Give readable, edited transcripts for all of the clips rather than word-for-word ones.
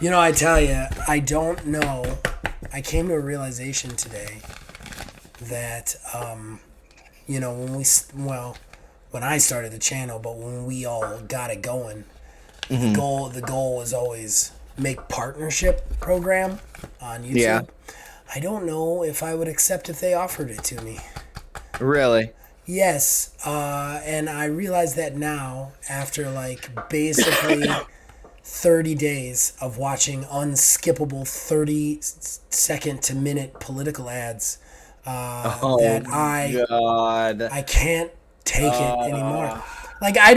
I tell you, I don't know. I came to a realization today that, when I started the channel, but when we all got it going, the goal was always make partnership program on YouTube. Yeah. I don't know if I would accept if they offered it to me. Really? Yes, and I realize that now after basically 30 days of watching unskippable 30-second to minute political ads that I can't take it anymore. I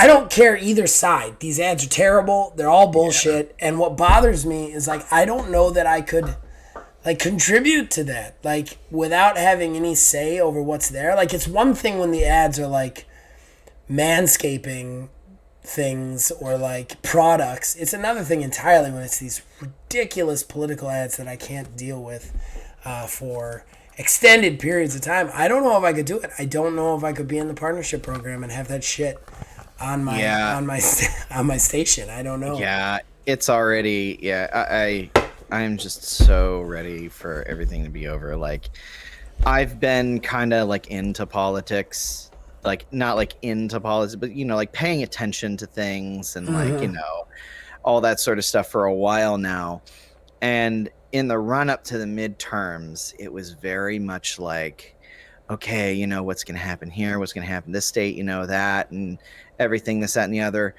don't care either side. These ads are terrible. They're all bullshit. Yeah. And what bothers me is I don't know that I could contribute to that without having any say over what's there. It's one thing when the ads are manscaping things or products. It's another thing entirely when it's these ridiculous political ads that I can't deal with for extended periods of time. I don't know if I could do it. I don't know if I could be in the partnership program and have that shit on my station. I don't know. Yeah, it's already I'm just so ready for everything to be over. I've been kind of into politics, not into politics, but paying attention to things and all that sort of stuff for a while now. And in the run up to the midterms, it was very much okay, what's going to happen here, what's going to happen in this state, that and everything, this, that, and the other.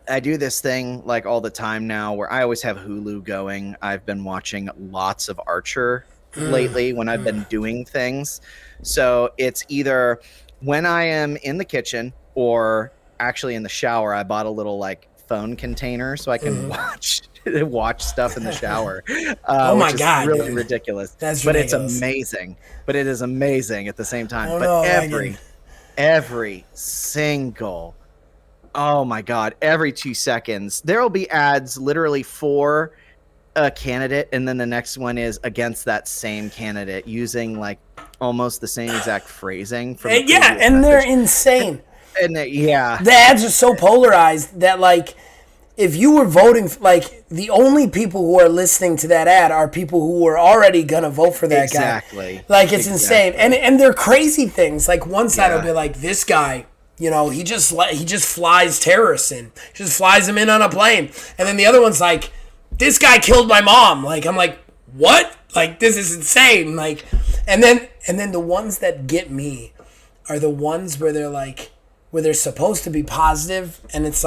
I do this thing all the time now where I always have Hulu going. I've been watching lots of Archer lately when I've been doing things. So it's either when I am in the kitchen or actually in the shower. I bought a little phone container so I can watch stuff in the shower. Oh my which is God, really dude. ridiculous. That's but ridiculous. It's amazing. But it is amazing at the same time. Oh, but no, every single, oh my God, every 2 seconds there will be ads literally for a candidate, and then the next one is against that same candidate using almost the same exact phrasing from and they're insane. And the ads are so polarized that if you were voting, the only people who are listening to that ad are people who were already gonna vote for that guy. It's insane, and they're crazy things. One side will be this guy, he just flies terrorists in, just flies them in on a plane, and then the other one's this guy killed my mom. I'm what? This is insane. And then the ones that get me are the ones where they're supposed to be positive, and it's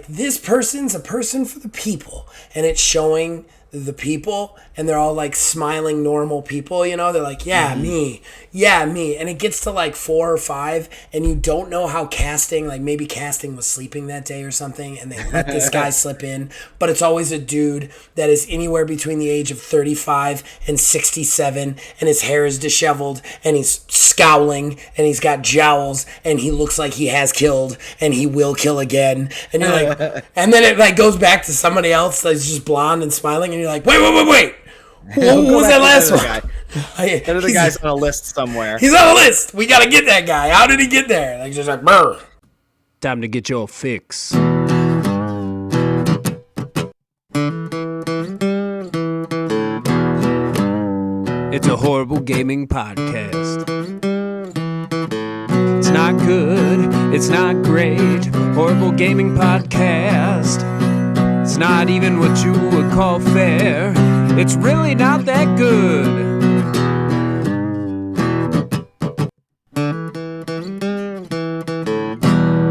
this person's a person for the people, and it's showing the people, and they're all smiling normal people, they're me, and it gets to 4 or 5, and you don't know how casting, maybe casting was sleeping that day or something, and they let this guy slip in, but it's always a dude that is anywhere between the age of 35 and 67, and his hair is disheveled, and he's scowling, and he's got jowls, and he looks like he has killed, and he will kill again, and you're and then it goes back to somebody else that's just blonde and smiling, and you're wait. Who was that last one? Another guy's on a list somewhere. He's on a list. We gotta get that guy. How did he get there? Just brr. Time to get your fix. It's a horrible gaming podcast. It's not good. It's not great. Horrible gaming podcast. It's not even what you would call fair. It's really not that good.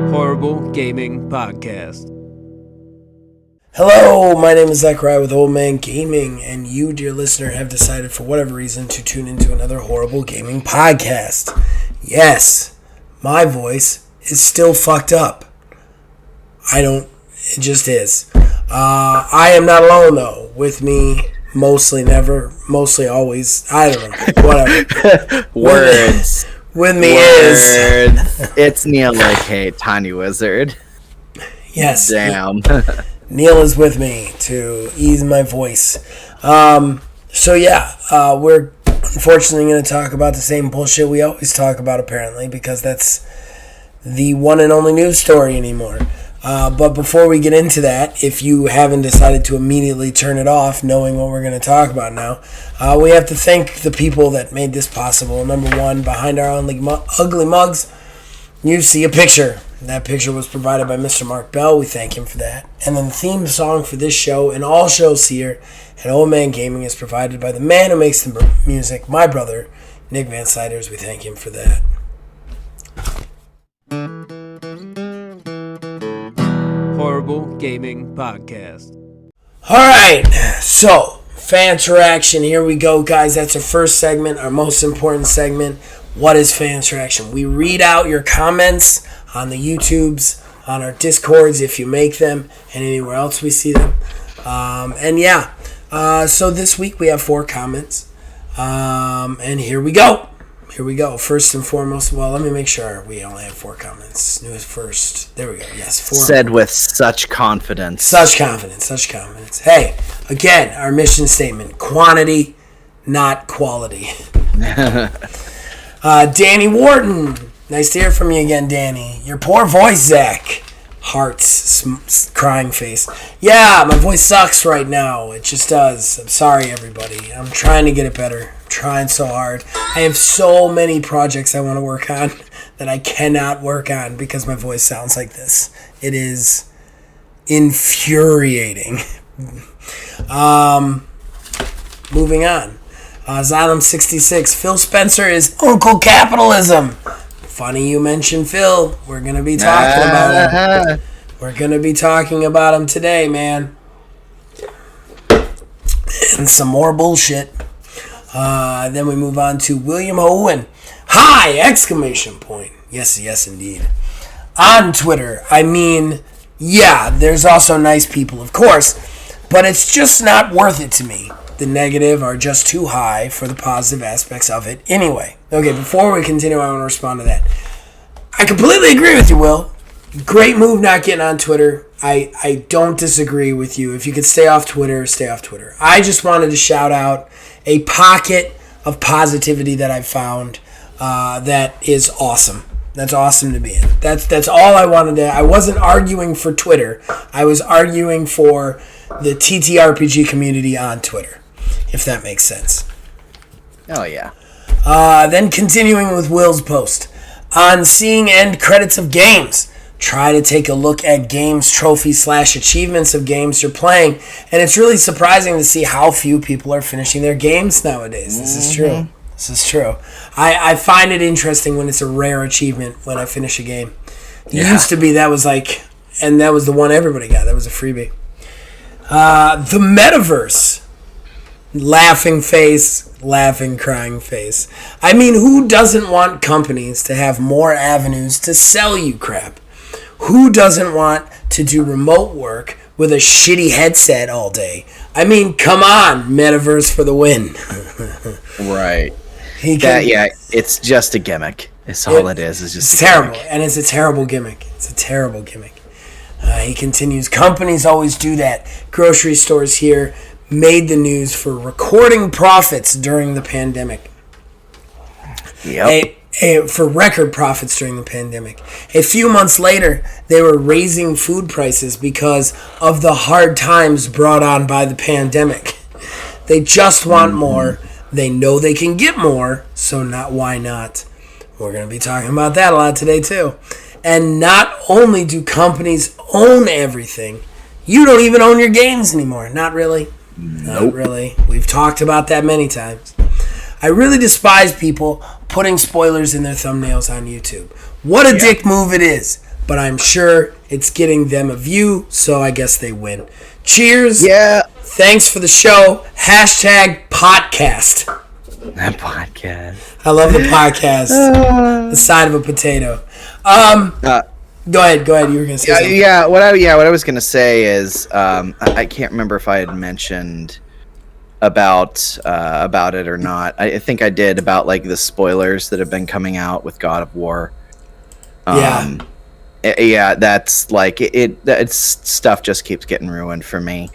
Horrible Gaming Podcast. Hello, my name is Zachariah with Old Man Gaming, and you, dear listener, have decided for whatever reason to tune into another Horrible Gaming Podcast. Yes, my voice is still fucked up. It just is. I am not alone, though. With me, mostly never, mostly always. I don't know. Whatever. Words. With me is... It's Neil, aka Tiny Wizard. Yes. Damn. Neil is with me to ease my voice. We're unfortunately going to talk about the same bullshit we always talk about, apparently, because that's the one and only news story anymore. But before we get into that, if you haven't decided to immediately turn it off, knowing what we're going to talk about now, we have to thank the people that made this possible. Number one, behind our ugly mugs, you see a picture. That picture was provided by Mr. Mark Bell. We thank him for that. And then the theme song for this show and all shows here at Old Man Gaming is provided by the man who makes the music, my brother, Nick Van Siders. We thank him for that. Horrible Gaming Podcast. All right, so fan interaction. Here we go, guys. That's our first segment, our most important segment. What is fan interaction? We read out your comments on the YouTubes, on our Discords if you make them, and anywhere else we see them. So this week we have 4 comments, and here we go. First and foremost, well, let me make sure we only have 4 comments. Newest first. There we go. Yes, 4. Said with such confidence. Such confidence. Hey, again, our mission statement: quantity, not quality. Danny Wharton. Nice to hear from you again, Danny. Your poor voice, Zach. Hearts, crying face. Yeah, my voice sucks right now. It just does. I'm sorry, everybody. I'm trying to get it better. I'm trying so hard. I have so many projects I want to work on that I cannot work on because my voice sounds like this. It is infuriating. Moving on. Xylem66. Phil Spencer is Uncle Capitalism. Funny you mentioned Phil. We're going to be talking about him. We're going to be talking about him today, man. And some more bullshit. Then we move on to William Owen. Hi! Exclamation point. Yes, indeed. On Twitter. I mean, yeah, there's also nice people, of course. But it's just not worth it to me. The negative are just too high for the positive aspects of it. Anyway, okay, before we continue, I want to respond to that. I completely agree with you, Will. Great move not getting on Twitter. I don't disagree with you. If you could stay off Twitter, stay off Twitter. I just wanted to shout out a pocket of positivity that I found that is awesome. That's awesome to be in. That's all I wanted to. I wasn't arguing for Twitter. I was arguing for the TTRPG community on Twitter. If that makes sense. Oh, yeah. Then continuing with Will's post. On seeing end credits of games, try to take a look at games, trophies / achievements of games you're playing. And it's really surprising to see how few people are finishing their games nowadays. This is true. I find it interesting when it's a rare achievement when I finish a game. It used to be that was like, and that was the one everybody got. That was a freebie. The Metaverse. Laughing face, laughing, crying face. I mean, who doesn't want companies to have more avenues to sell you crap? Who doesn't want to do remote work with a shitty headset all day? I mean, come on, Metaverse for the win. Right. It's just a gimmick. It's all it is. It's just terrible, and it's a terrible gimmick. He continues, companies always do that. Grocery stores here made the news for recording profits during the pandemic. Yep. For record profits during the pandemic. A few months later, they were raising food prices because of the hard times brought on by the pandemic. They just want more. They know they can get more, so why not? We're going to be talking about that a lot today, too. And not only do companies own everything, you don't even own your games anymore. Not really. Not really. We've talked about that many times. I really despise people putting spoilers in their thumbnails on YouTube. What a dick move it is. But I'm sure it's getting them a view, so I guess they win. Cheers. Yeah. Thanks for the show. #podcast. That podcast. I love the podcast. The side of a potato. Go ahead. You were gonna say something. Yeah. What I was gonna say is, I can't remember if I had mentioned about it or not. I think I did, about like the spoilers that have been coming out with God of War. That's like it's stuff just keeps getting ruined for me.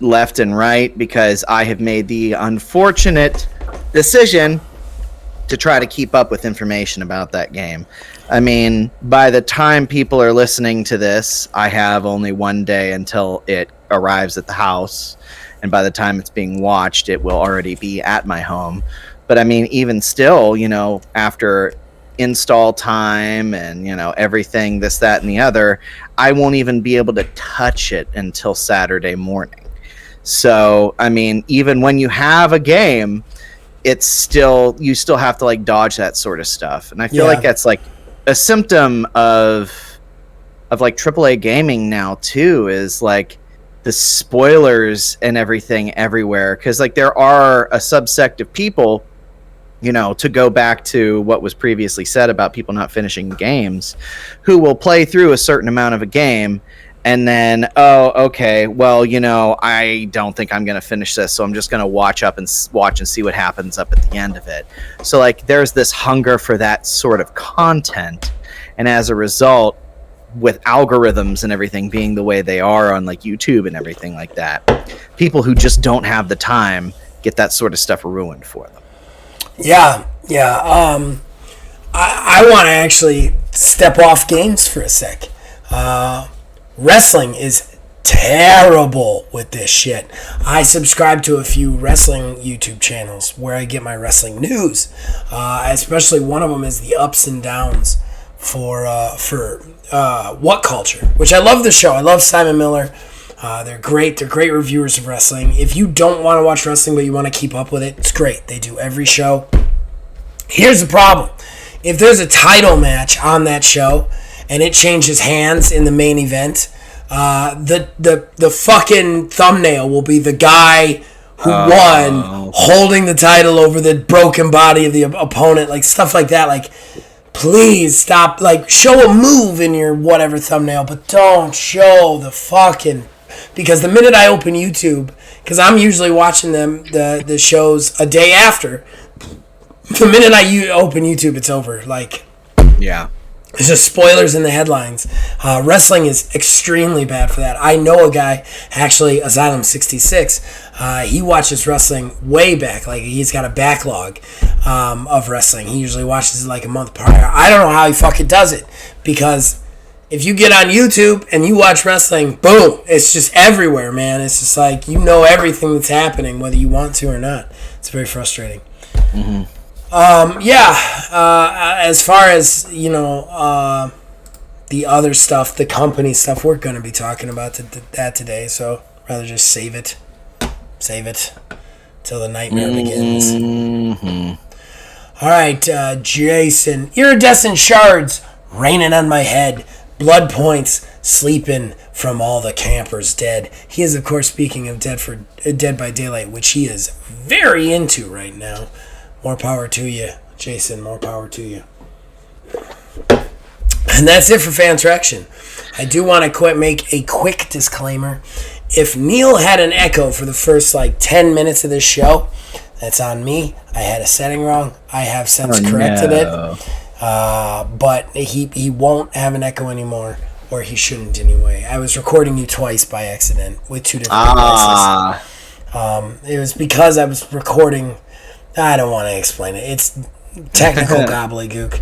Left and right, because I have made the unfortunate decision to try to keep up with information about that game. I mean, by the time people are listening to this, I have only one day until it arrives at the house. And by the time it's being watched, it will already be at my home. But I mean, even still, you know, after install time and, you know, everything, this, that, and the other, I won't even be able to touch it until Saturday morning. So, I mean, even when you have a game, it's still, you still have to like dodge that sort of stuff. And I feel like that's like a symptom of like AAA gaming now too, is like the spoilers and everything everywhere. Cause like there are a subsect of people, you know, to go back to what was previously said about people not finishing games, who will play through a certain amount of a game and then, oh, okay, well, you know, I don't think I'm going to finish this, so I'm just going to watch and see what happens up at the end of it. So, like, there's this hunger for that sort of content, and as a result, with algorithms and everything being the way they are on, like, YouTube and everything like that, people who just don't have the time get that sort of stuff ruined for them. Yeah. I want to actually step off games for a sec. Wrestling is terrible with this shit. I subscribe to a few wrestling YouTube channels where I get my wrestling news. Especially one of them is the ups and downs for What Culture, which I love the show. I love Simon Miller. They're great. They're great reviewers of wrestling. If you don't want to watch wrestling but you want to keep up with it, it's great. They do every show. Here's the problem. If there's a title match on that show and it changes hands in the main event, the fucking thumbnail will be the guy who won holding the title over the broken body of the opponent, like stuff like that. Like, please stop. Like, show a move in your whatever thumbnail, but don't show the fucking... Because the minute I open YouTube, because I'm usually watching the shows a day after, the minute I open YouTube, it's over. Like, yeah. It's just spoilers in the headlines. Wrestling is extremely bad for that. I know a guy, actually, Asylum66. He watches wrestling way back. Like, he's got a backlog of wrestling. He usually watches it like a month prior. I don't know how he fucking does it, because if you get on YouTube and you watch wrestling, boom, it's just everywhere, man. It's just like, you know everything that's happening, whether you want to or not. It's very frustrating. Mm-hmm. As far as, you know, the other stuff, the company stuff, we're going to be talking about that today, so rather just save it till the nightmare begins. Mm-hmm. All right, Jason. Iridescent shards raining on my head, blood points sleeping from all the campers dead. He is, of course, speaking of Dead by Daylight, which he is very into right now. More power to you, Jason. More power to you. And that's it for Fantraction. I do want to make a quick disclaimer. If Neil had an echo for the first 10 minutes of this show, that's on me. I had a setting wrong. I have since corrected it. But he won't have an echo anymore, or he shouldn't anyway. I was recording you twice by accident with two different devices. It was because I was recording... I don't want to explain it. It's technical gobbledygook.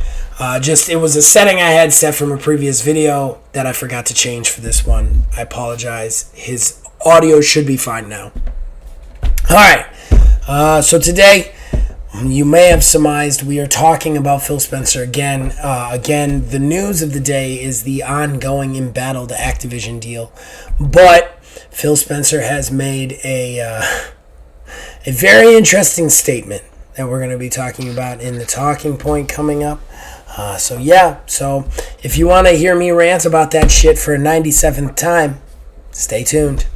It was a setting I had set from a previous video that I forgot to change for this one. I apologize. His audio should be fine now. All right. So today, you may have surmised, we are talking about Phil Spencer again. Again, the news of the day is the ongoing embattled Activision deal. But Phil Spencer has made a very interesting statement that we're going to be talking about in the talking point coming up. So if you want to hear me rant about that shit for a 97th time, stay tuned.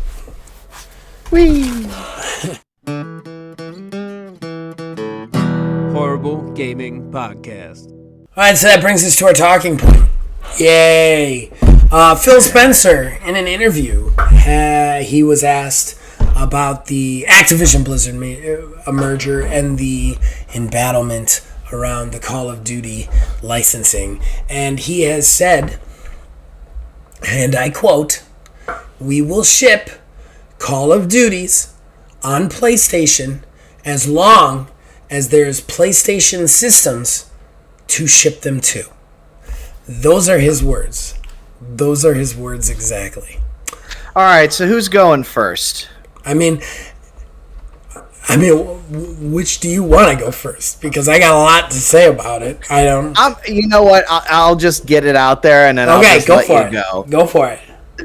Whee! Horrible Gaming Podcast. All right, so that brings us to our talking point. Yay! Phil Spencer, in an interview, he was asked about the Activision Blizzard merger and the embattlement around the Call of Duty licensing. And he has said, and I quote, "We will ship Call of Duties on PlayStation as long as there is PlayStation systems to ship them to. Those are his words. Those are his words exactly. All right, so who's going first? I mean, which do you want to go first? Because I got a lot to say about it. I don't. You know what? I'll just get it out there, and then I'll just let you go. Go for it.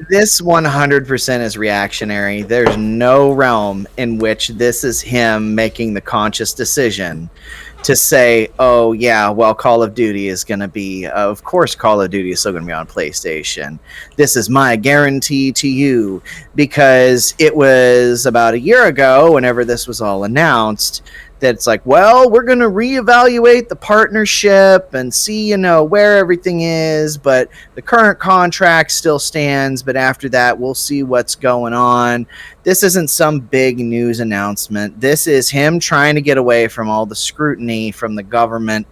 This 100% is reactionary. There's no realm in which this is him making the conscious decision to say, oh, yeah, well, Call of Duty is going to be, of course, Call of Duty is still going to be on PlayStation. This is my guarantee to you, because it was about a year ago, whenever this was all announced, that it's like, well, we're going to reevaluate the partnership and see, where everything is, but the current contract still stands, but after that, we'll see what's going on. This isn't some big news announcement. This is him trying to get away from all the scrutiny from the government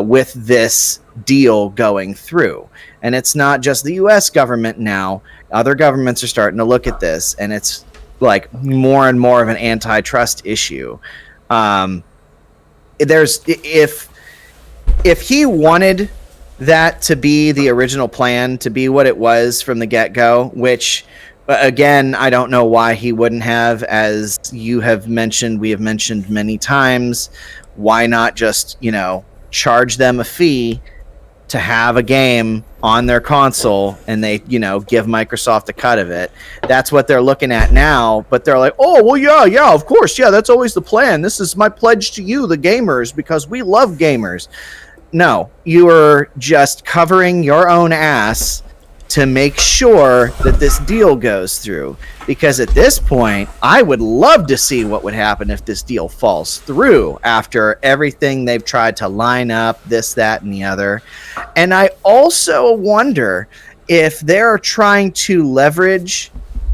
with this deal going through. And it's not just the U.S. government now. Other governments are starting to look at this, and it's like more and more of an antitrust issue. If he wanted that to be the original plan, to be what it was from the get-go, which again, I don't know why he wouldn't have, as you have mentioned, we have mentioned many times, why not just, charge them a fee to have a game on their console, and they, give Microsoft a cut of it. That's what they're looking at now, but they're like, oh, well, yeah, of course, yeah, that's always the plan. This is my pledge to you, the gamers, because we love gamers. No, you are just covering your own ass to make sure that this deal goes through. Because at this point, I would love to see what would happen if this deal falls through after everything they've tried to line up, this, that, and the other. And I also wonder if they're trying to leverage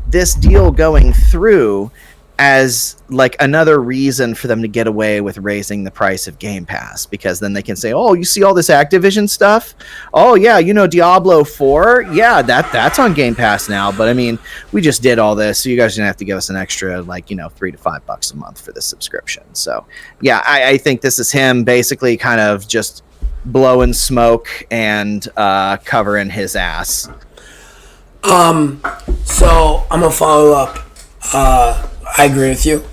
this deal going through as like another reason for them to get away with raising the price of Game Pass, because then they can say, oh, you see all this Activision stuff? Oh yeah, Diablo 4? Yeah, that's on Game Pass now, but I mean, we just did all this, so you guys are gonna have to give us an extra $3 to $5 a month for this subscription. So yeah, I think this is him basically kind of just blowing smoke and covering his ass. So I'm gonna follow up. I agree with you,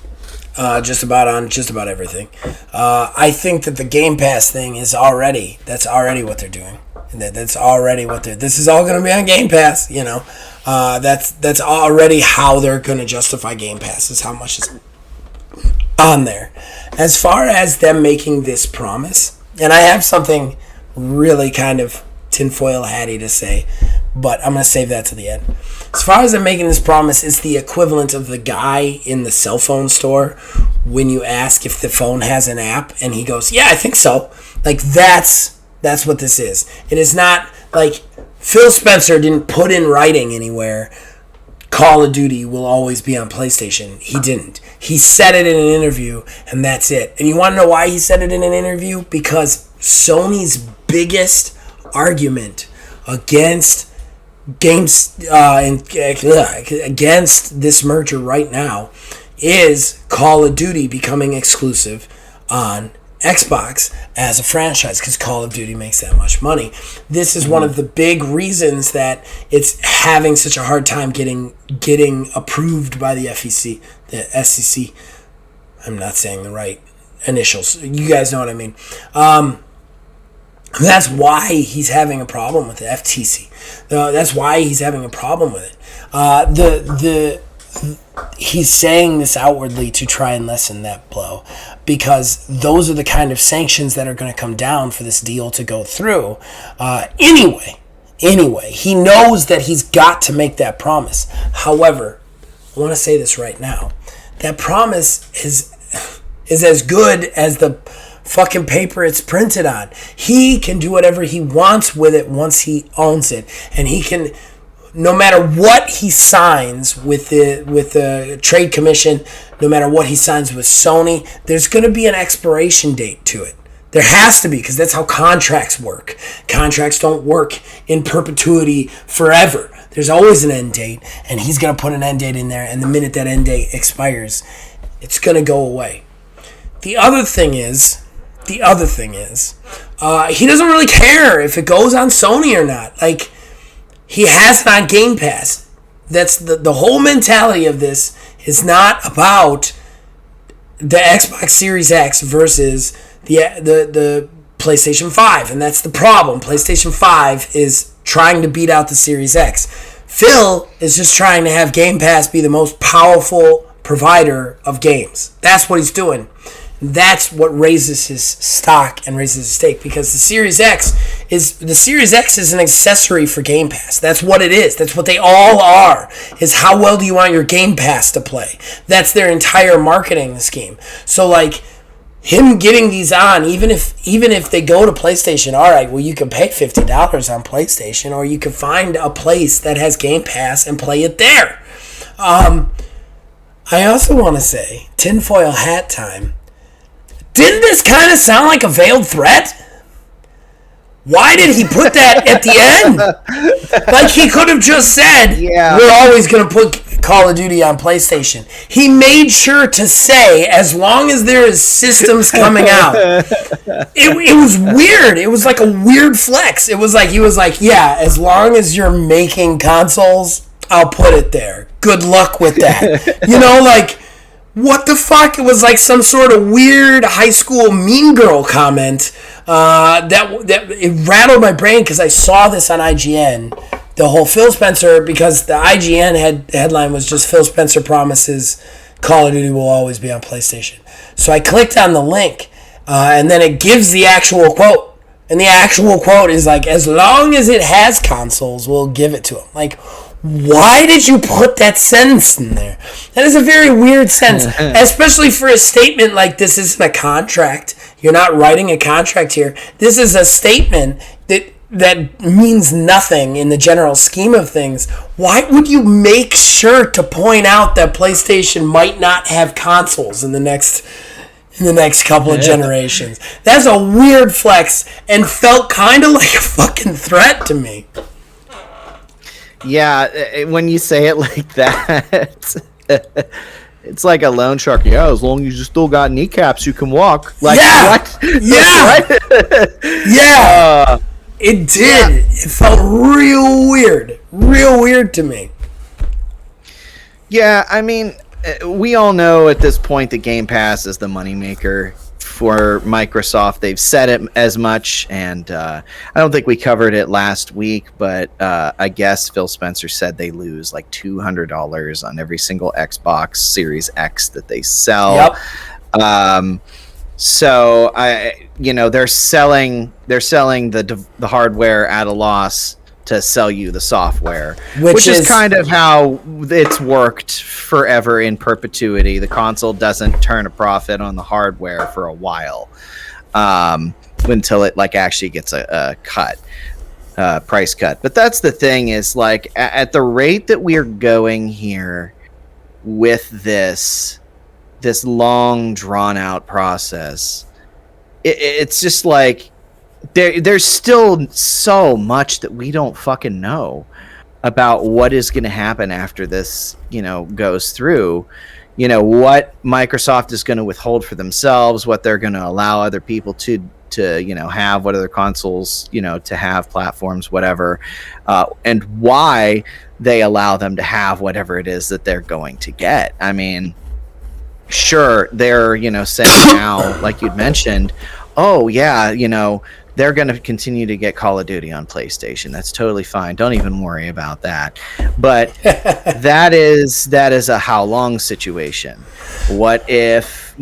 just about everything. I think that the Game Pass thing that's already what they're doing. That's already what this is all going to be on Game Pass. That's already how they're going to justify Game Pass, is how much is on there. As far as them making this promise, and I have something really kind of tinfoil hatty to say, but I'm going to save that to the end. As far as them making this promise, it's the equivalent of the guy in the cell phone store when you ask if the phone has an app and he goes, yeah, I think so. Like, that's what this is. It is not like Phil Spencer didn't put in writing anywhere, Call of Duty will always be on PlayStation. He didn't. He said it in an interview, and that's it. And you want to know why he said it in an interview? Because Sony's biggest argument against against this merger right now is Call of Duty becoming exclusive on Xbox as a franchise, because Call of Duty makes that much money. This is one of the big reasons that it's having such a hard time getting approved by the FEC, the SEC. I'm not saying the right initials. You guys know what I mean. That's why he's having a problem with the FTC. That's why he's having a problem with it. He's saying this outwardly to try and lessen that blow, because those are the kind of sanctions that are going to come down for this deal to go through. Anyway, he knows that he's got to make that promise. However, I want to say this right now. That promise is as good as the fucking paper it's printed on. He can do whatever he wants with it once he owns it, and he can, no matter what he signs with the Trade Commission, no matter what he signs with Sony, there's going to be an expiration date to it. There has to be, because that's how contracts work. Contracts don't work in perpetuity forever. There's always an end date, and he's going to put an end date in there, and the minute that end date expires, it's going to go away. the other thing is, he doesn't really care if it goes on Sony or not. Like, he has it on Game Pass. That's the whole mentality of this is not about the Xbox Series X versus the PlayStation 5, and that's the problem. PlayStation 5 is trying to beat out the Series X. Phil is just trying to have Game Pass be the most powerful provider of games. That's what he's doing. That's what raises his stock and raises his stake, because the Series X is an accessory for Game Pass. That's what it is. That's what they all are, is how well do you want your Game Pass to play. That's their entire marketing scheme. So, like, him getting these on, even if they go to PlayStation, all right, well, you can pay $50 on PlayStation, or you can find a place that has Game Pass and play it there. I also want to say, tinfoil hat time. Didn't this kind of sound like a veiled threat? Why did he put that at the end? Like, he could have just said, we're always going to put Call of Duty on PlayStation. He made sure to say, as long as there is systems coming out. It was weird. It was like a weird flex. It was like, he was like, yeah, as long as you're making consoles, I'll put it there. Good luck with that. You know, like, what the fuck? It was like some sort of weird high school Mean Girl comment that it rattled my brain, because I saw this on IGN. The whole Phil Spencer, because the IGN headline was just Phil Spencer promises Call of Duty will always be on PlayStation. So I clicked on the link, and then it gives the actual quote. And the actual quote is like, as long as it has consoles, we'll give it to him. Like, why did you put that sentence in there? That is a very weird sentence, especially for a statement like this isn't a contract. You're not writing a contract here. This is a statement that means nothing in the general scheme of things. Why would you make sure to point out that PlayStation might not have consoles in the next couple of generations? That's a weird flex and felt kind of like a fucking threat to me. Yeah, when you say it like that, it's like a loan shark. Yeah, as long as you still got kneecaps, you can walk. Like, yeah, what? yeah, yeah. It did. Yeah. It felt real weird to me. Yeah, I mean, we all know at this point that Game Pass is the moneymaker for Microsoft. They've said it as much, and I don't think we covered it last week, but I guess Phil Spencer said they lose like $200 on every single Xbox Series X that they sell. Yep. So they're selling the hardware at a loss to sell you the software, which is kind of how it's worked forever in perpetuity. The console doesn't turn a profit on the hardware for a while, until it like actually gets a cut, price cut. But that's the thing, is like at the rate that we're going here with this long drawn out process, it's just like there's still so much that we don't fucking know about what is going to happen after this, goes through. What Microsoft is going to withhold for themselves, what they're going to allow other people to have, what other consoles, to have, platforms, whatever, and why they allow them to have whatever it is that they're going to get. I mean, sure, they're, saying now, like you'd mentioned, oh yeah, they're going to continue to get Call of Duty on PlayStation. That's totally fine. Don't even worry about that. But that is a how long situation. What if,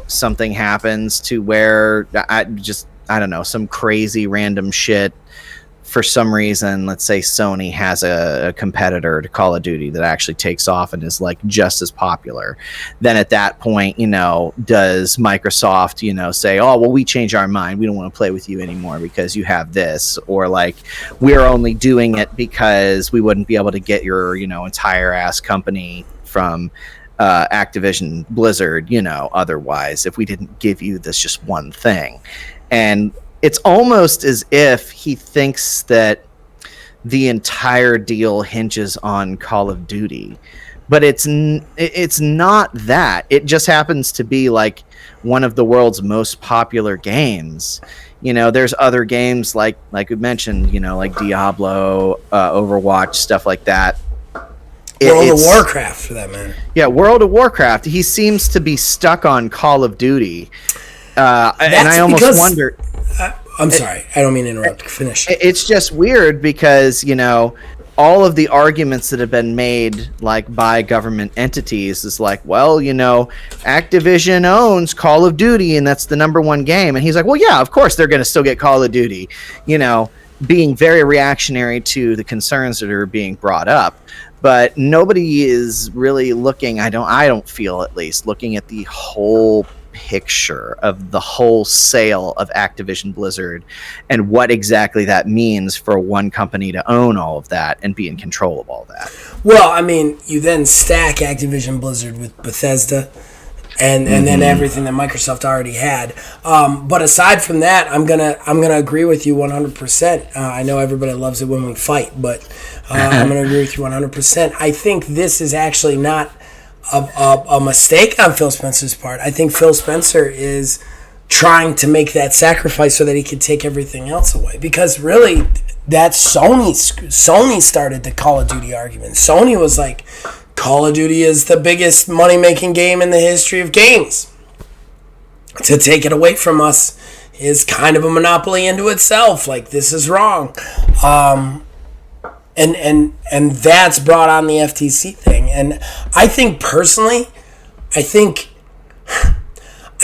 something happens to where I don't know, some crazy random shit, for some reason, let's say Sony has a competitor to Call of Duty that actually takes off and is like just as popular. Then at that point, does Microsoft, say, oh, well, we change our mind. We don't want to play with you anymore because you have this, or like, we're only doing it because we wouldn't be able to get your, entire ass company from Activision Blizzard, otherwise, if we didn't give you this just one thing. And it's almost as if he thinks that the entire deal hinges on Call of Duty. But it's not that. It just happens to be like one of the world's most popular games. There's other games like we mentioned, like Diablo, Overwatch, stuff like that. World of Warcraft, for that matter. Yeah, World of Warcraft. He seems to be stuck on Call of Duty. And I almost wonder... I'm sorry. I don't mean to interrupt. Finish. It's just weird because, all of the arguments that have been made like by government entities is like, well, Activision owns Call of Duty and that's the number one game. And he's like, well, yeah, of course they're going to still get Call of Duty, being very reactionary to the concerns that are being brought up. But nobody is really looking, I don't feel at least, looking at the whole picture of the whole sale of Activision Blizzard and what exactly that means for one company to own all of that and be in control of all that. Well, I mean, you then stack Activision Blizzard with Bethesda and then everything that Microsoft already had. But aside from that, I'm gonna agree with you 100%. I know everybody loves it when we fight, but I'm gonna agree with you 100%. I think this is actually not a mistake on Phil Spencer's part. I think Phil Spencer is trying to make that sacrifice so that he could take everything else away. Because really, that's Sony started the Call of Duty argument. Sony was like, Call of Duty is the biggest money-making game in the history of games. To take it away from us is kind of a monopoly into itself. Like, this is wrong. And that's brought on the FTC thing. And I think personally, I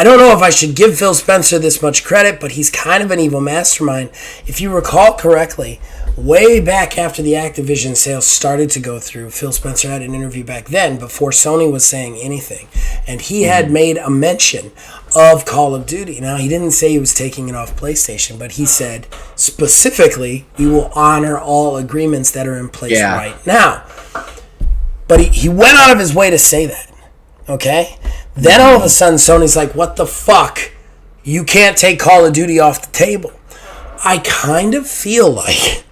don't know if I should give Phil Spencer this much credit, but he's kind of an evil mastermind. If you recall correctly, way back after the Activision sales started to go through, Phil Spencer had an interview back then before Sony was saying anything. And he had made a mention of Call of Duty. Now, he didn't say he was taking it off PlayStation, but he said specifically, we will honor all agreements that are in place right now. But he went out of his way to say that. Okay? Then all of a sudden, Sony's like, what the fuck? You can't take Call of Duty off the table. I kind of feel like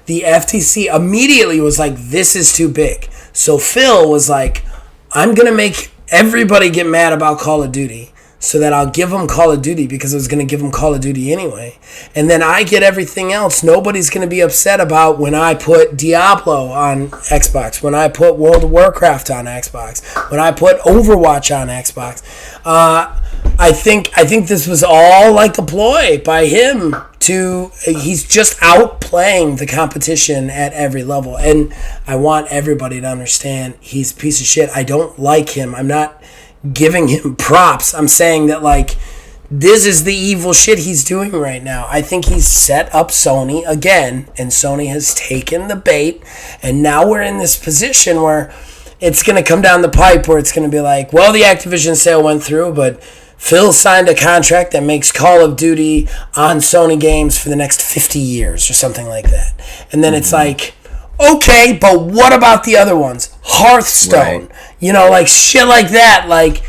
the FTC immediately was like, this is too big. So Phil was like, I'm going to make everybody get mad about Call of Duty so that I'll give them Call of Duty because I was going to give them Call of Duty anyway. And then I get everything else. Nobody's going to be upset about when I put Diablo on Xbox, when I put World of Warcraft on Xbox, when I put Overwatch on Xbox. I think this was all like a ploy by him he's just outplaying the competition at every level. And I want everybody to understand he's a piece of shit. I don't like him. I'm not giving him props. I'm saying that, like, this is the evil shit he's doing right now. I think he's set up Sony again, and Sony has taken the bait, and now we're in this position where it's going to come down the pipe where it's going to be like, well, the Activision sale went through, but Phil signed a contract that makes Call of Duty on Sony games for the next 50 years or something like that. And then it's like, okay, but what about the other ones? Hearthstone, right. Like shit like that. Like,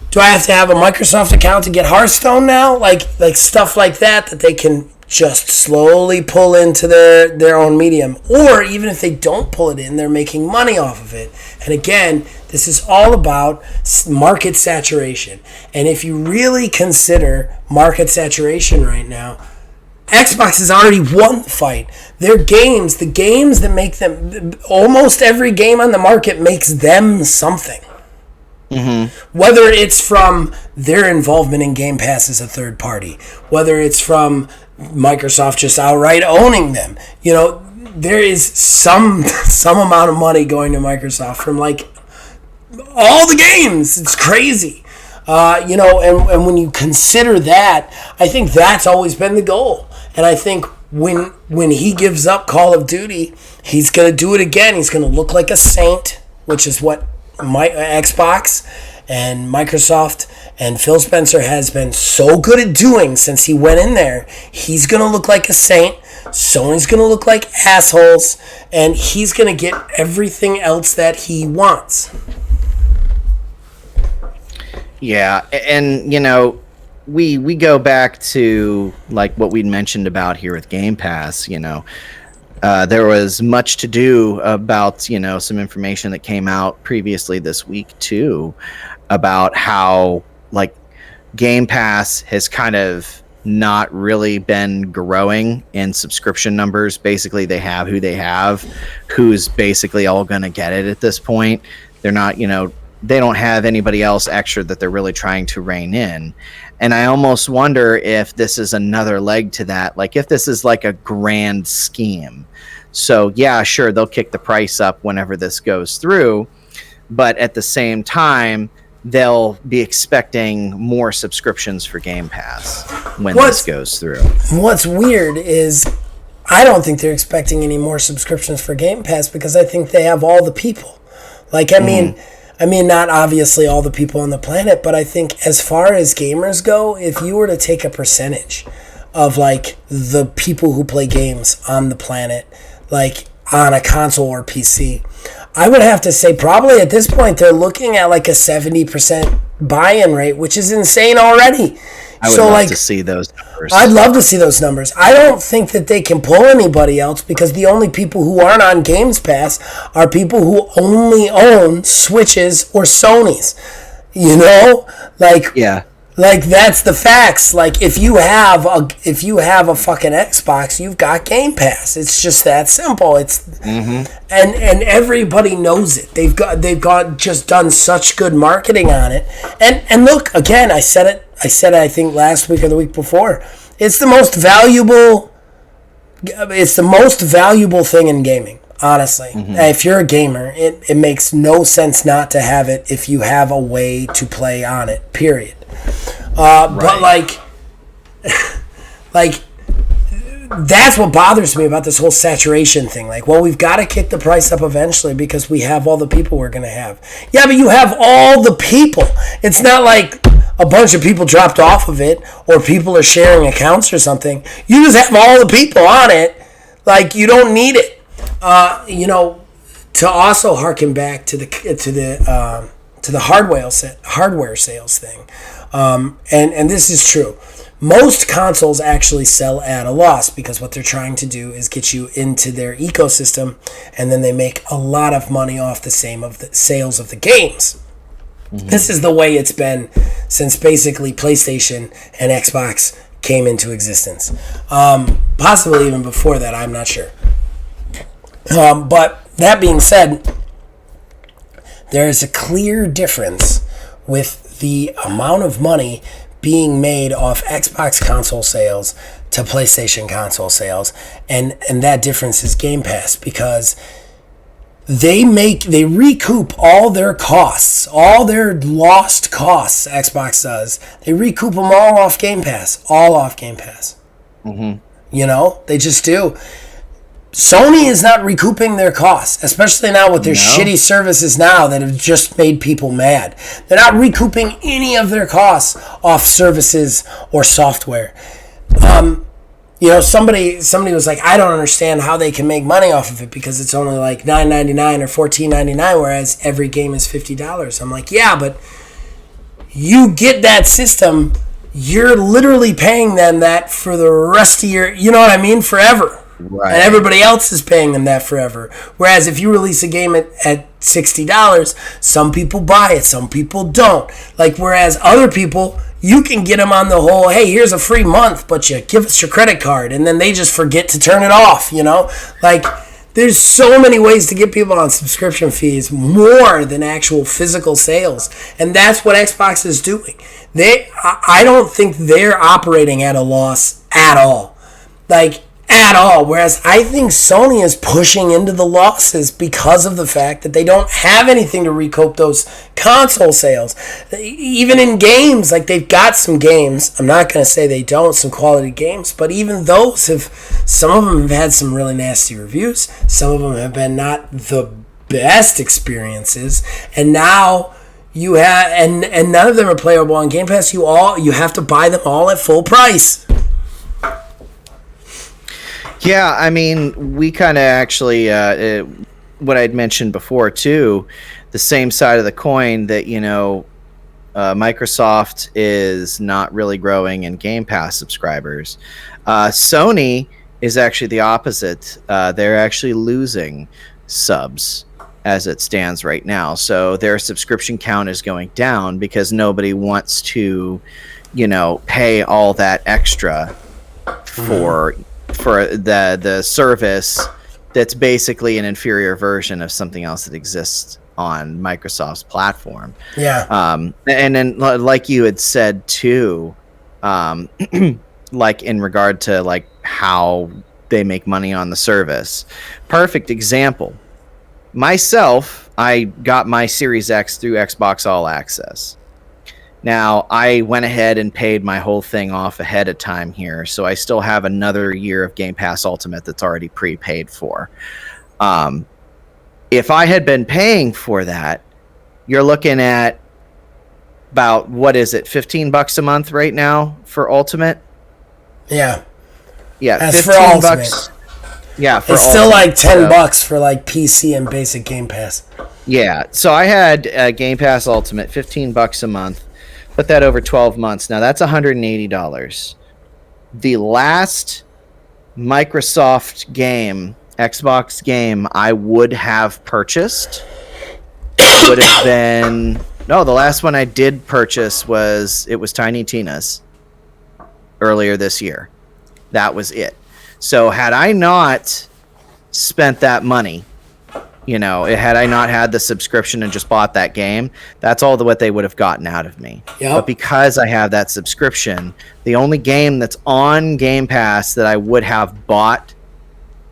do I have to have a Microsoft account to get Hearthstone now? Like stuff like that they can just slowly pull into their own medium. Or even if they don't pull it in, they're making money off of it. And again, this is all about market saturation. And if you really consider market saturation right now, Xbox has already won the fight. Their games, the games that make them, almost every game on the market makes them something. Mm-hmm. Whether it's from their involvement in Game Pass as a third party, whether it's from Microsoft just outright owning them, there is some amount of money going to Microsoft from like all the games. It's crazy. And when you consider that, I think that's always been the goal. And I think when he gives up Call of Duty, he's going to do it again. He's going to look like a saint, which is what Xbox and Microsoft and Phil Spencer has been so good at doing since he went in there. He's going to look like a saint. Sony's going to look like assholes. And he's going to get everything else that he wants. Yeah, and we go back to like what we mentioned about here with Game Pass. there was much to do about, some information that came out previously this week too, about how like Game Pass has kind of not really been growing in subscription numbers. Basically, they have who they have, who's basically all going to get it at this point. They're not, they don't have anybody else extra that they're really trying to rein in. And I almost wonder if this is another leg to that, like if this is like a grand scheme. So yeah, sure, they'll kick the price up whenever this goes through, but at the same time, they'll be expecting more subscriptions for Game Pass when this goes through. What's weird is I don't think they're expecting any more subscriptions for Game Pass because I think they have all the people. Like, I mean, not obviously all the people on the planet, but I think as far as gamers go, if you were to take a percentage of like the people who play games on the planet, like on a console or PC, I would have to say probably at this point they're looking at like a 70% buy-in rate, which is insane already. I would love to see those numbers. I'd love to see those numbers. I don't think that they can pull anybody else because the only people who aren't on Games Pass are people who only own Switches or Sonys. Like that's the facts. Like if you have a fucking Xbox, you've got Game Pass. It's just that simple. It's and everybody knows it. They've got just done such good marketing on it. And look, again, I said it I think last week or the week before. It's the most valuable thing in gaming. Honestly, if you're a gamer, it makes no sense not to have it if you have a way to play on it. Period. But like that's what bothers me about this whole saturation thing. Like, well, we've got to kick the price up eventually because we have all the people we're going to have. Yeah, but you have all the people. It's not like a bunch of people dropped off of it or people are sharing accounts or something. You just have all the people on it. Like, you don't need it. To also harken back to the hardware sales thing. And this is true. Most consoles actually sell at a loss because what they're trying to do is get you into their ecosystem, and then they make a lot of money off the sales of the games. This is the way it's been since basically PlayStation and Xbox came into existence. Possibly even before that, I'm not sure. But that being said, there is a clear difference with the amount of money being made off Xbox console sales to PlayStation console sales, and that difference is Game Pass, because they recoup all their costs, all their lost costs. Xbox does. They recoup them all off Game Pass, They just do. Sony is not recouping their costs, especially now with their shitty services now that have just made people mad. They're not recouping any of their costs off services or software. Somebody was like, I don't understand how they can make money off of it because it's only like $9.99 or $14.99, whereas every game is $50. I'm like, yeah, but you get that system, you're literally paying them that for the rest of your, forever. Right. And everybody else is paying them that forever. Whereas if you release a game at $60, some people buy it, some people don't. Like, whereas other people, you can get them on the whole, hey, here's a free month, but you give us your credit card, and then they just forget to turn it off, Like, there's so many ways to get people on subscription fees, more than actual physical sales. And that's what Xbox is doing. I don't think they're operating at a loss at all. At all. Whereas I think Sony is pushing into the losses because of the fact that they don't have anything to recoup those console sales. Even in games, like, they've got some games. I'm not going to say they don't, some quality games, but even those some of them have had some really nasty reviews. Some of them have been not the best experiences. And now you have, and none of them are playable on Game Pass. You have to buy them all at full price. Yeah, I mean, we kind of actually, what I'd mentioned before, too, the same side of the coin that, Microsoft is not really growing in Game Pass subscribers. Sony is actually the opposite. They're actually losing subs as it stands right now. So their subscription count is going down because nobody wants to, pay all that extra for the service that's basically an inferior version of something else that exists on Microsoft's platform. Yeah. And then, like you had said too, like in regard to like how they make money on the service. Perfect example. Myself, I got my Series X through Xbox All Access. Now, I went ahead and paid my whole thing off ahead of time here, so I still have another year of Game Pass Ultimate that's already prepaid for. If I had been paying for that, you're looking at about, what is it, $15 a month right now for Ultimate? Yeah. Yeah, that's $15 for Ultimate. Yeah, for it's still like $10 for like PC and basic Game Pass. Yeah, so I had Game Pass Ultimate, $15 a month. Put that over 12 months. Now that's $180. The last Microsoft game, Xbox game, I would have purchased would have been the last one I did purchase was Tiny Tina's earlier this year. That was it. So had I not spent that money, had I not had the subscription and just bought that game, that's all what they would have gotten out of me. Yep. But because I have that subscription, the only game that's on Game Pass that I would have bought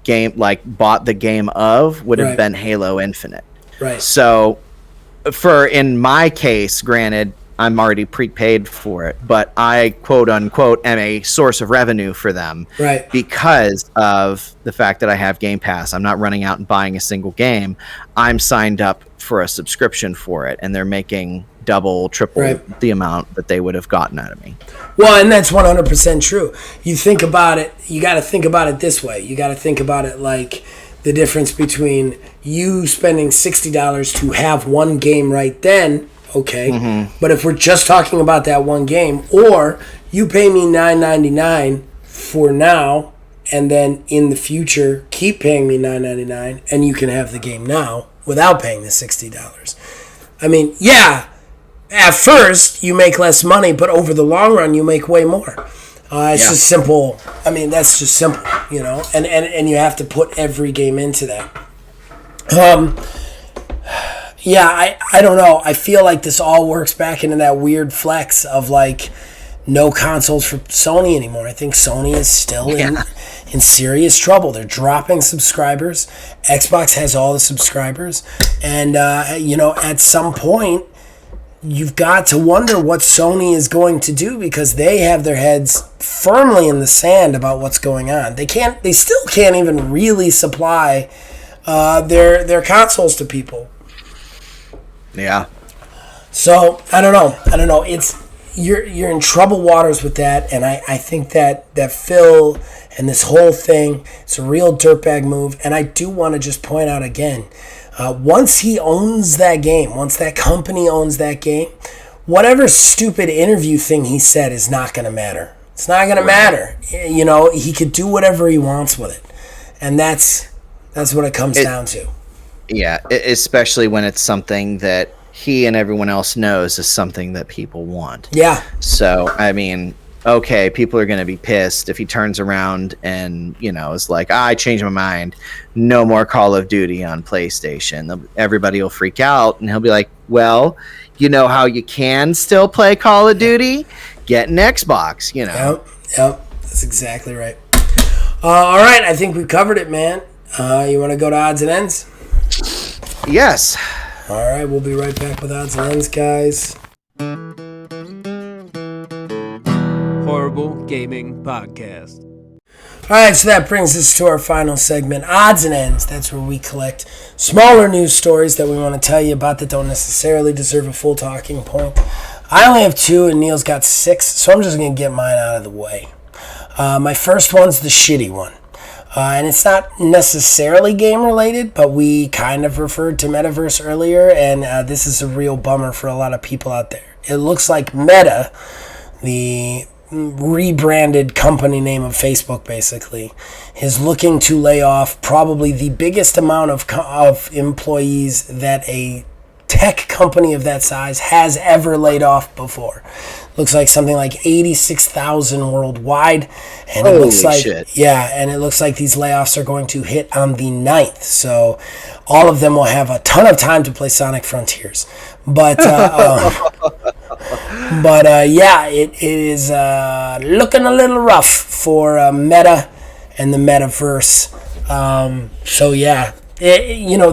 the game of would have been Halo Infinite. Right. So in my case, granted, I'm already prepaid for it, but I quote unquote am a source of revenue for them, right? Because of the fact that I have Game Pass. I'm not running out and buying a single game. I'm signed up for a subscription for it, and they're making double, triple the amount that they would have gotten out of me. Well, and that's 100% true. You think about it, you got to think about it this way. You got to think about it like the difference between you spending $60 to have one game right then. Okay, But if we're just talking about that one game, or you pay me $9.99 for now, and then in the future keep paying me $9.99, and you can have the game now without paying the $60. I mean, yeah, at first you make less money, but over the long run you make way more. It's just simple. I mean, that's just simple, and you have to put every game into that. Yeah, I don't know. I feel like this all works back into that weird flex of like no consoles for Sony anymore. I think Sony is still in serious trouble. They're dropping subscribers. Xbox has all the subscribers. And, at some point, you've got to wonder what Sony is going to do because they have their heads firmly in the sand about what's going on. They still can't even really supply their consoles to people. Yeah. So I don't know. It's you're in troubled waters with that, and I think that Phil and this whole thing, it's a real dirtbag move. And I do want to just point out again, once he owns that game, once that company owns that game, whatever stupid interview thing he said is not going to matter. It's not going to matter. He could do whatever he wants with it, and that's what it comes down to. Yeah, especially when it's something that he and everyone else knows is something that people want. Yeah. So, I mean, okay, people are going to be pissed if he turns around and, is like, I changed my mind. No more Call of Duty on PlayStation. Everybody will freak out, and he'll be like, well, you know how you can still play Call of Duty? Get an Xbox, Yep, that's exactly right. All right, I think we've covered it, man. You want to go to odds and ends? Yes. All right, we'll be right back with odds and ends, guys. Horrible Gaming Podcast. All right, so that brings us to our final segment, odds and ends. That's where we collect smaller news stories that we want to tell you about that don't necessarily deserve a full talking point. I only have 2, and Neil's got 6, so I'm just going to get mine out of the way. My first one's the shitty one. And it's not necessarily game-related, but we kind of referred to Metaverse earlier, and this is a real bummer for a lot of people out there. It looks like Meta, the rebranded company name of Facebook, basically, is looking to lay off probably the biggest amount of employees that a tech company of that size has ever laid off before. Looks like something like 86,000 worldwide, and it looks like and it looks like these layoffs are going to hit on the 9th. So all of them will have a ton of time to play Sonic Frontiers, but it is looking a little rough for Meta and the Metaverse.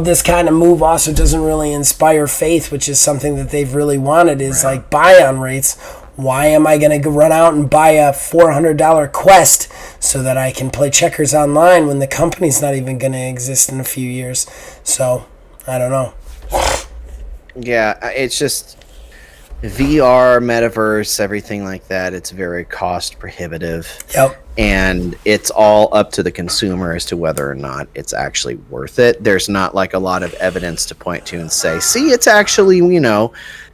This kind of move also doesn't really inspire faith, which is something that they've really wanted, is like buy-on rates. Why am I going to run out and buy a $400 Quest so that I can play checkers online when the company's not even going to exist in a few years? So, I don't know. Yeah, it's just VR, metaverse, everything like that. It's very cost prohibitive. Yep. And it's all up to the consumer as to whether or not it's actually worth it. There's not like a lot of evidence to point to and say, see, it's actually,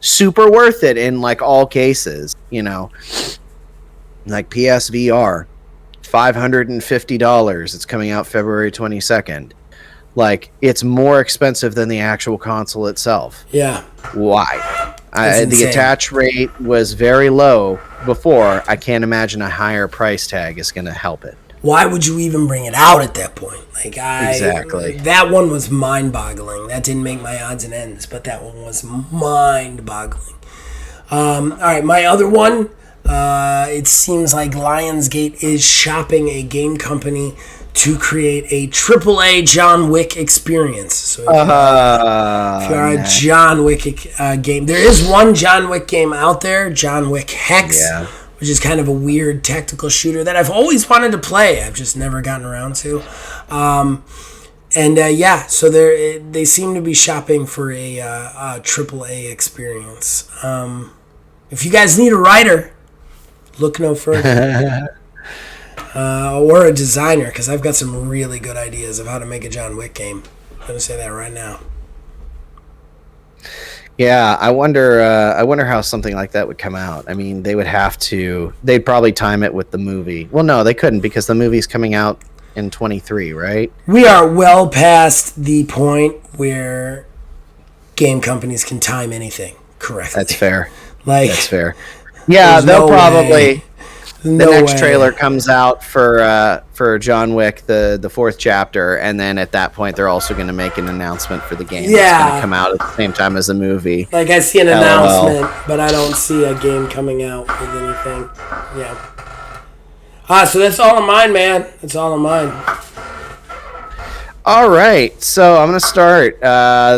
super worth it in like all cases, like PSVR, $550. It's coming out February 22nd. Like, it's more expensive than the actual console itself. Yeah. Why? The attach rate was very low before. I can't imagine a higher price tag is going to help it. Why would you even bring it out at that point? Exactly. That one was mind-boggling. That didn't make my odds and ends, but that one was mind-boggling. All right, my other one. It seems like Lionsgate is shopping a game company to create a AAA John Wick experience. So if you're a John Wick game, there is one John Wick game out there, John Wick Hex, which is kind of a weird tactical shooter that I've always wanted to play. I've just never gotten around to. So they seem to be shopping for a AAA experience. If you guys need a writer, look no further. Or a designer, because I've got some really good ideas of how to make a John Wick game. I'm going to say that right now. Yeah, I wonder how something like that would come out. I mean, they'd probably time it with the movie. Well, no, they couldn't, because the movie's coming out in 23, right? We are well past the point where game companies can time anything correctly. That's fair. That's fair. Yeah, they'll probably... The next trailer comes out for John Wick, the fourth chapter, and then at that point they're also going to make an announcement for the game that's going to come out at the same time as the movie. Like, I see an announcement, but I don't see a game coming out with anything. Yeah. So that's all of mine, man. That's all of mine. All right, so I'm going to start.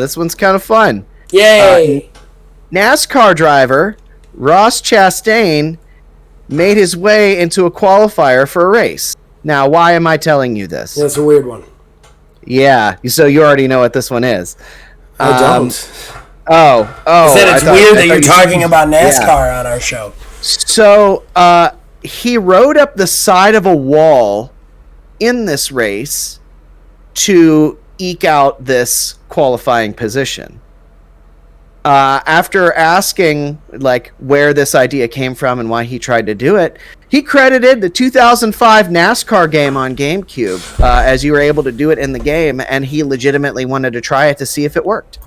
This one's kind of fun. Yay! NASCAR driver Ross Chastain made his way into a qualifier for a race. Now, why am I telling you this? That's a weird one. Yeah, so you already know what this one is. I don't. You said it's weird that you're talking about NASCAR on our show. So, he rode up the side of a wall in this race to eke out this qualifying position. After asking where this idea came from and why he tried to do it, he credited the 2005 NASCAR game on GameCube as you were able to do it in the game, and he legitimately wanted to try it to see if it worked.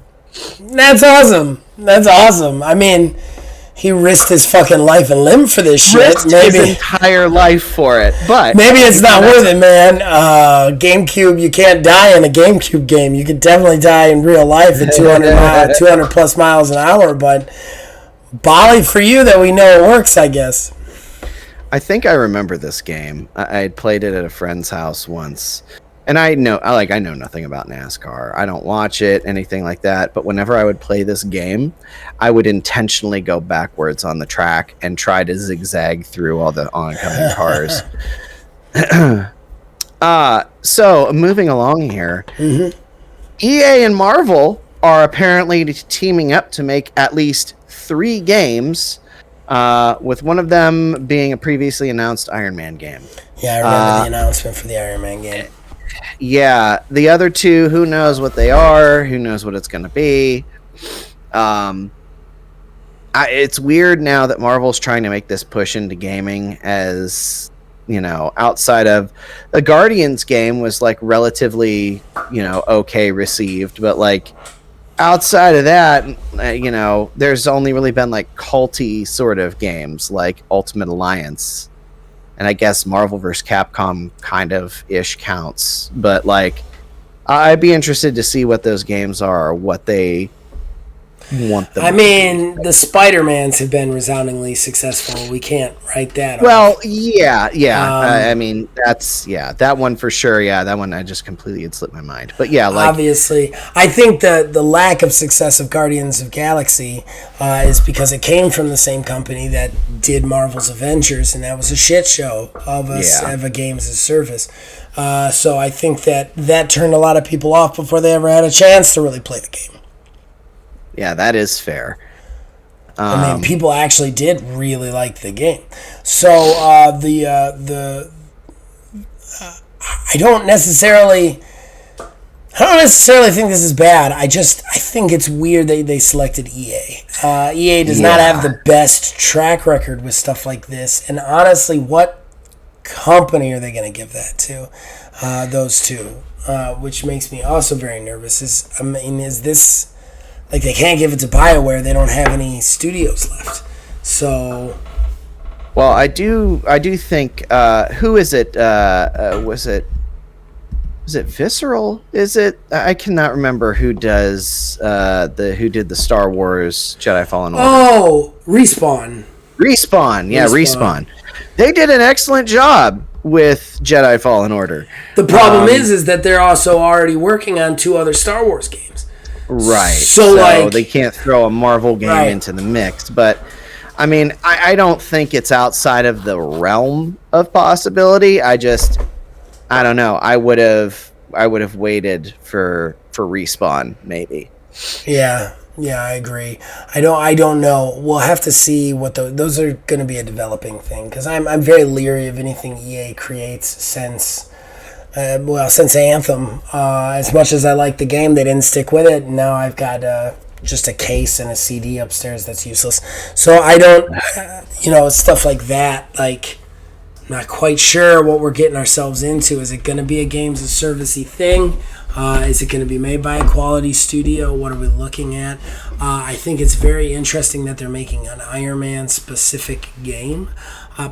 That's awesome. I mean, he risked his fucking life and limb for this shit. Risked his entire life for it, but maybe it's not worth it, man. GameCube, you can't die in a GameCube game. You could definitely die in real life at 200 plus miles an hour, but Bali for you that we know it works, I guess. I think I remember this game. I had played it at a friend's house once. And I know nothing about NASCAR. I don't watch it, anything like that. But whenever I would play this game, I would intentionally go backwards on the track and try to zigzag through all the oncoming cars. So, moving along here, EA and Marvel are apparently teaming up to make at least 3 games, with one of them being a previously announced Iron Man game. Yeah, I remember the announcement for the Iron Man game. Yeah, the other 2, who knows what they are, who knows what it's going to be. I it's weird now that Marvel's trying to make this push into gaming, as outside of the Guardians game was like relatively, okay received, but like outside of that, there's only really been like culty sort of games like Ultimate Alliance, and I guess Marvel vs. Capcom kind of ish counts, but like I'd be interested to see what those games are, or what they want them. I mean, the Spider-Mans have been resoundingly successful. We can't write that off. Yeah. I mean, that one for sure. Yeah, that one I just completely had slipped my mind. But yeah, like obviously, I think the lack of success of Guardians of Galaxy is because it came from the same company that did Marvel's Avengers, and that was a shit show of a games as a service. So I think that turned a lot of people off before they ever had a chance to really play the game. Yeah, that is fair. I mean, people actually did really like the game. So I don't necessarily think this is bad. I think it's weird that they selected EA. EA does not have the best track record with stuff like this. And honestly, what company are they going to give that to? Those two, which makes me also very nervous. Is this... Like, they can't give it to BioWare. They don't have any studios left. So... Well, I do think... who is it? Was it Visceral? Is it... I cannot remember who does... who did the Star Wars Jedi Fallen Order. Oh! Respawn. Yeah, Respawn. They did an excellent job with Jedi Fallen Order. The problem is that they're also already working on 2 other Star Wars games. Right. So like, they can't throw a Marvel game into the mix. But, I mean, I don't think it's outside of the realm of possibility. I don't know. I would have waited for Respawn, maybe. Yeah, I agree. I don't know. We'll have to see what those are going to be a developing thing, because I'm very leery of anything EA creates since Anthem. As much as I like the game, they didn't stick with it. Now I've got just a case and a CD upstairs that's useless. So I don't, stuff like that. Like, not quite sure what we're getting ourselves into. Is it going to be a games as servicey thing? Is it going to be made by a quality studio? What are we looking at? I think it's very interesting that they're making an Iron Man specific game.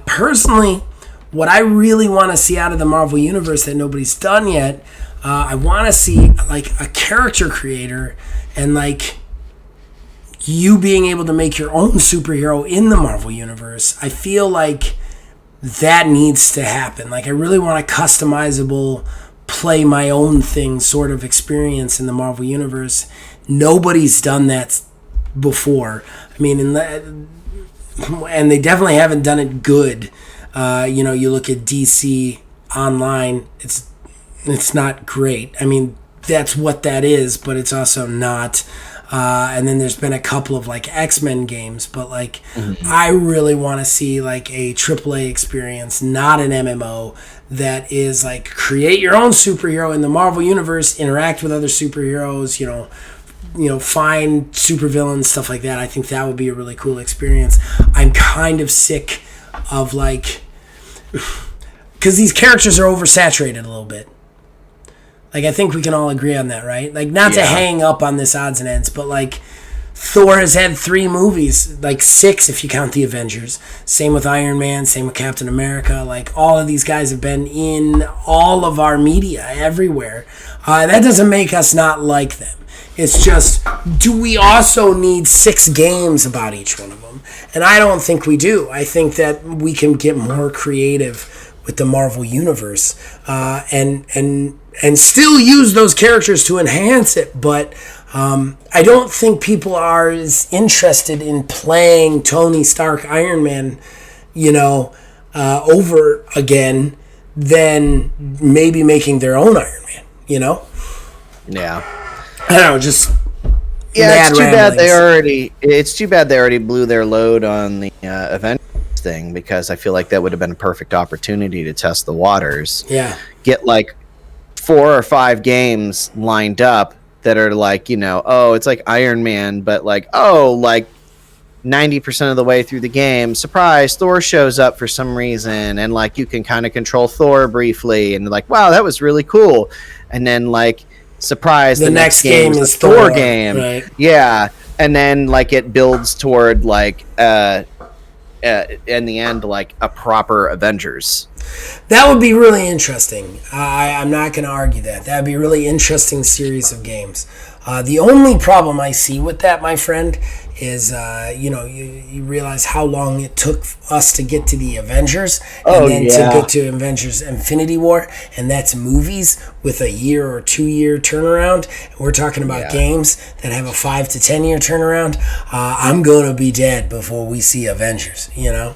Personally, what I really want to see out of the Marvel Universe that nobody's done yet, I want to see like a character creator and like you being able to make your own superhero in the Marvel Universe. I feel like that needs to happen. Like, I really want a customizable, play my own thing sort of experience in the Marvel Universe. Nobody's done that before. I mean, and they definitely haven't done it good. You look at DC Online, it's not great. I mean, that's what that is, but it's also not. And then there's been a couple of like X-Men games, but like I really want to see like a AAA experience, not an MMO, that is like create your own superhero in the Marvel Universe, interact with other superheroes, find supervillains, stuff like that. I think that would be a really cool experience. I'm kind of sick of like, because these characters are oversaturated a little bit. Like, I think we can all agree on that, right? Like, not to hang up on this odds and ends, but like, Thor has had 3 movies, like 6 if you count the Avengers. Same with Iron Man, same with Captain America. Like, all of these guys have been in all of our media, everywhere. That doesn't make us not like them. It's just, do we also need 6 games about each one of them? And I don't think we do. I think that we can get more creative with the Marvel Universe and still use those characters to enhance it. But I don't think people are as interested in playing Tony Stark Iron Man, over again than maybe making their own Iron Man, Yeah. I don't know, just it's too bad they already blew their load on the Avengers thing, because I feel like that would have been a perfect opportunity to test the waters. Yeah. Get like 4 or 5 games lined up that are like, it's like Iron Man, but like, 90% of the way through the game, surprise, Thor shows up for some reason, and like you can kind of control Thor briefly, and like, wow, that was really cool. And then like, surprise, the next game is the Thor game. Right. Yeah. And then like it builds toward like in the end like a proper Avengers. That would be really interesting. I'm not going to argue that. That would be a really interesting series of games. The only problem I see with that, my friend, is you realize how long it took us to get to the Avengers and then to get to Avengers Infinity War, and that's movies with a year or 2 year turnaround. We're talking about games that have a 5 to 10 year turnaround. I'm going to be dead before we see Avengers, you know?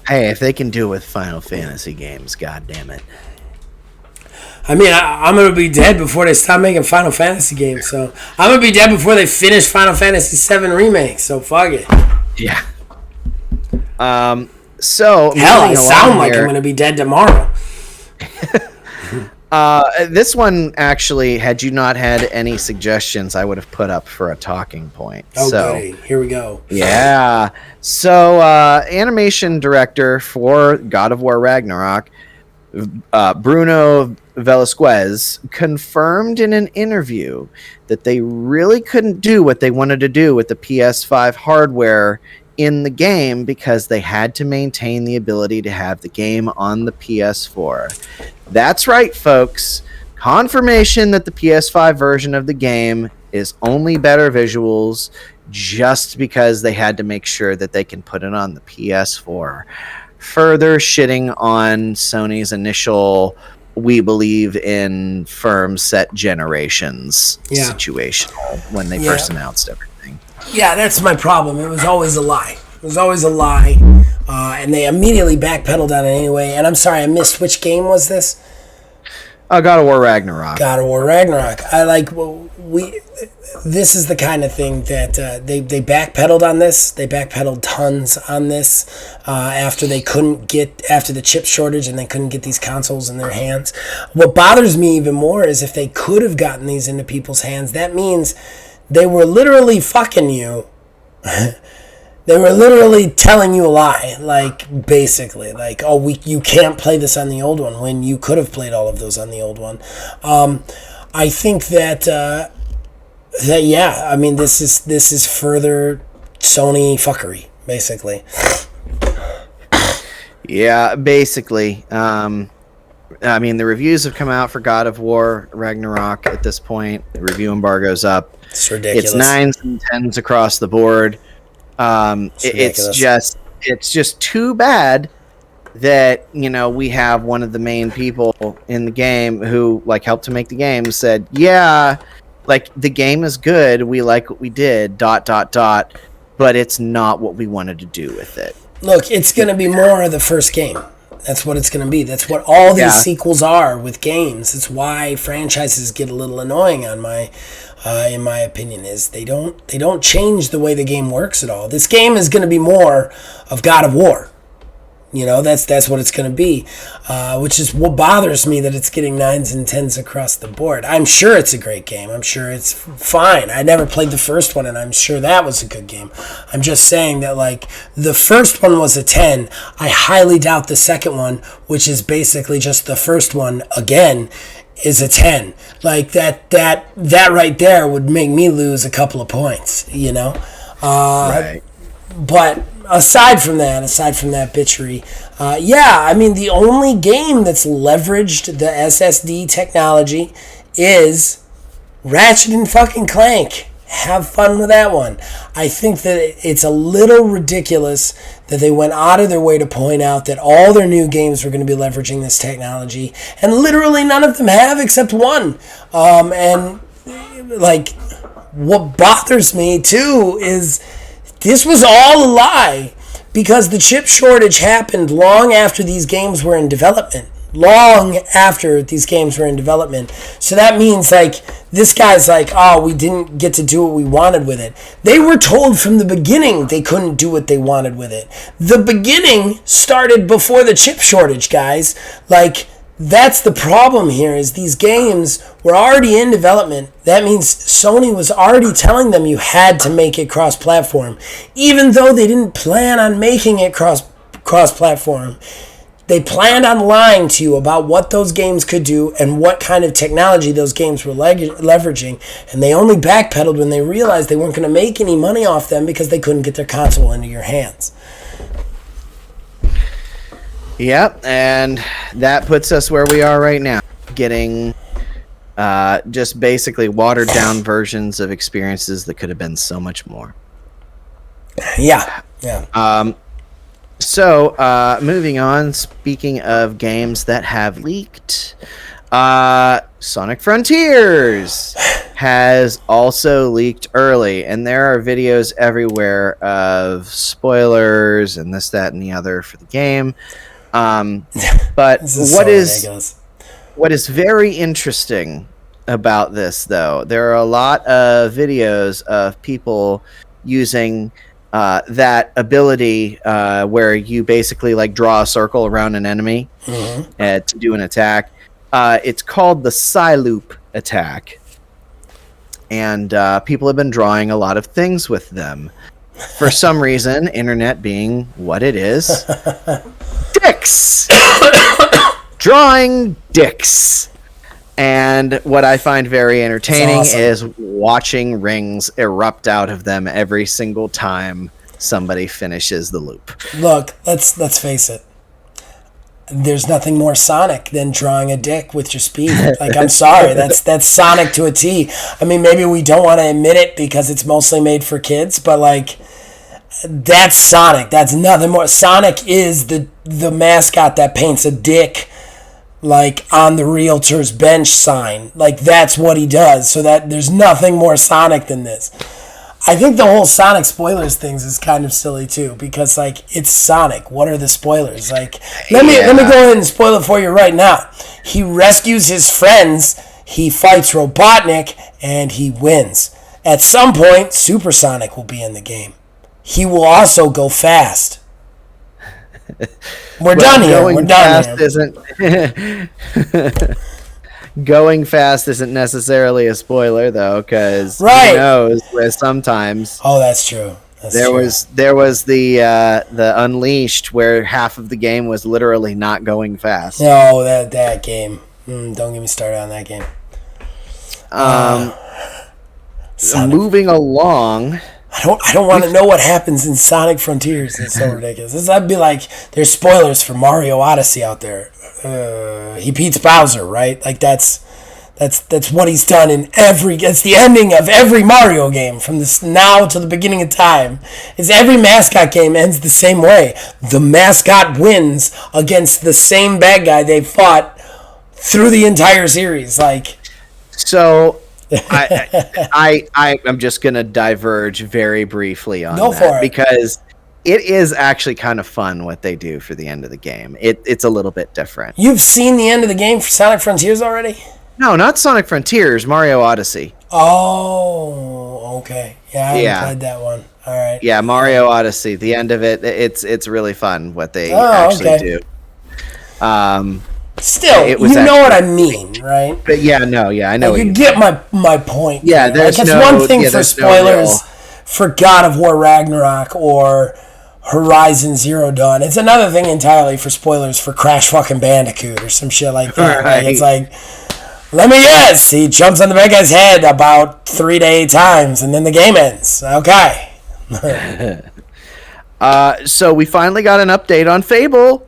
Hey, if they can do it with Final Fantasy games, god damn it. I mean, I'm going to be dead before they stop making Final Fantasy games. So I'm going to be dead before they finish Final Fantasy VII Remake. So fuck it. Yeah. So hell, I sound like I'm going to be dead tomorrow. This one, actually, had you not had any suggestions, I would have put up for a talking point. Oh, goody. Here we go. Yeah. So, animation director for God of War Ragnarok, Bruno Velasquez, confirmed in an interview that they really couldn't do what they wanted to do with the PS5 hardware in the game because they had to maintain the ability to have the game on the PS4. That's right, folks. Confirmation that the PS5 version of the game is only better visuals just because they had to make sure that they can put it on the PS4. Further shitting on Sony's initial "we believe in firm set generations" situation when they first announced everything. Yeah, that's my problem. It was always a lie. And they immediately backpedaled on it anyway. And I'm sorry, I missed. Which game was this? God of War Ragnarok. God of War Ragnarok. I like. This is the kind of thing that they backpedaled on this. They backpedaled tons on this after the chip shortage and they couldn't get these consoles in their hands. What bothers me even more is if they could have gotten these into people's hands, that means they were literally fucking you. They were literally telling you a lie, like basically, like, oh, you can't play this on the old one when you could have played all of those on the old one. I think that I mean, this is further Sony fuckery, basically. Yeah, basically. I mean, the reviews have come out for God of War Ragnarok at this point. The review embargo's up. It's ridiculous. It's 9s and 10s across the board. It's just too bad that, you know, we have one of the main people in the game who like helped to make the game said, yeah, like the game is good. We like what we did, ... but it's not what we wanted to do with it. Look, it's going to be more of the first game. That's what it's going to be. That's what all these sequels are with games. It's why franchises get a little annoying on in my opinion, is they don't change the way the game works at all. This game is going to be more of God of War. You know, that's what it's going to be, which is what bothers me, that it's getting 9s and 10s across the board. I'm sure it's a great game. I'm sure it's fine. I never played the first one, and I'm sure that was a good game. I'm just saying that, like, the first one was a 10. I highly doubt the second one, which is basically just the first one again, is a 10. Like, that right there would make me lose a couple of points, you know? Right. But aside from that bitchery, I mean, the only game that's leveraged the SSD technology is Ratchet and fucking Clank. Have fun with that one. I think that it's a little ridiculous that they went out of their way to point out that all their new games were going to be leveraging this technology, and literally none of them have except one. And like, what bothers me too is this was all a lie, because the chip shortage happened long after these games were in development. So that means, like, this guy's like, oh, we didn't get to do what we wanted with it. They were told from the beginning they couldn't do what they wanted with it. The beginning started before the chip shortage, guys. Like, That's the problem here, is these games were already in development. That means Sony was already telling them you had to make it cross-platform. Even though they didn't plan on making it cross-platform. They planned on lying to you about what those games could do and what kind of technology those games were leveraging. And they only backpedaled when they realized they weren't going to make any money off them because they couldn't get their console into your hands. Yep, and that puts us where we are right now, getting just basically watered down versions of experiences that could have been so much more. Yeah. So, moving on, speaking of games that have leaked, Sonic Frontiers has also leaked early, and there are videos everywhere of spoilers and this, that, and the other for the game. But what is very interesting about this, though, there are a lot of videos of people using that ability where you basically like draw a circle around an enemy to do an attack. It's called the Psyloop attack, and people have been drawing a lot of things with them. For some reason, internet being what it is, dicks! Drawing dicks. And what I find very entertaining is watching rings erupt out of them every single time somebody finishes the loop. Look, let's face it. There's nothing more Sonic than drawing a dick with your speed. Like, I'm sorry, that's Sonic to a T. I mean, maybe we don't want to admit it because it's mostly made for kids, but like, that's Sonic. That's nothing more. Sonic is the mascot that paints a dick like on the realtor's bench sign. Like, that's what he does. So that there's nothing more Sonic than this. I think the whole Sonic spoilers things is kind of silly too, because like, it's Sonic. What are the spoilers? Like, let me go ahead and spoil it for you right now. He rescues his friends, he fights Robotnik, and he wins. At some point, Super Sonic will be in the game. He will also go fast. We're done here. We're done here. Going fast isn't necessarily a spoiler, though, because who knows? Where sometimes. Oh, that's true. There was the Unleashed, where half of the game was literally not going fast. No, that game. Don't get me started on that game. Moving along. I don't want to know what happens in Sonic Frontiers. It's so ridiculous. I'd be like, there's spoilers for Mario Odyssey out there. He beats Bowser, right? Like, that's what he's done in it's the ending of every Mario game from this now to the beginning of time. Is every mascot game ends the same way. The mascot wins against the same bad guy they fought through the entire series. Like, so I'm just gonna diverge very briefly on that because it is actually kind of fun what they do for the end of the game. It's a little bit different. You've seen the end of the game for Sonic Frontiers already? No, not Sonic Frontiers, Mario Odyssey. Oh, okay. Yeah, I haven't played that one. All right. Yeah, Mario Odyssey. The end of it's really fun what they actually do. Still, you know what I mean, right? But I know. You get my point. Yeah, there's like, one thing for spoilers for God of War Ragnarok or Horizon Zero Dawn. It's another thing entirely for spoilers for Crash fucking Bandicoot or some shit like that. Right. Like, it's like, let me guess, he jumps on the bad guy's head about 3 to 8 times and then the game ends. Okay. So we finally got an update on Fable.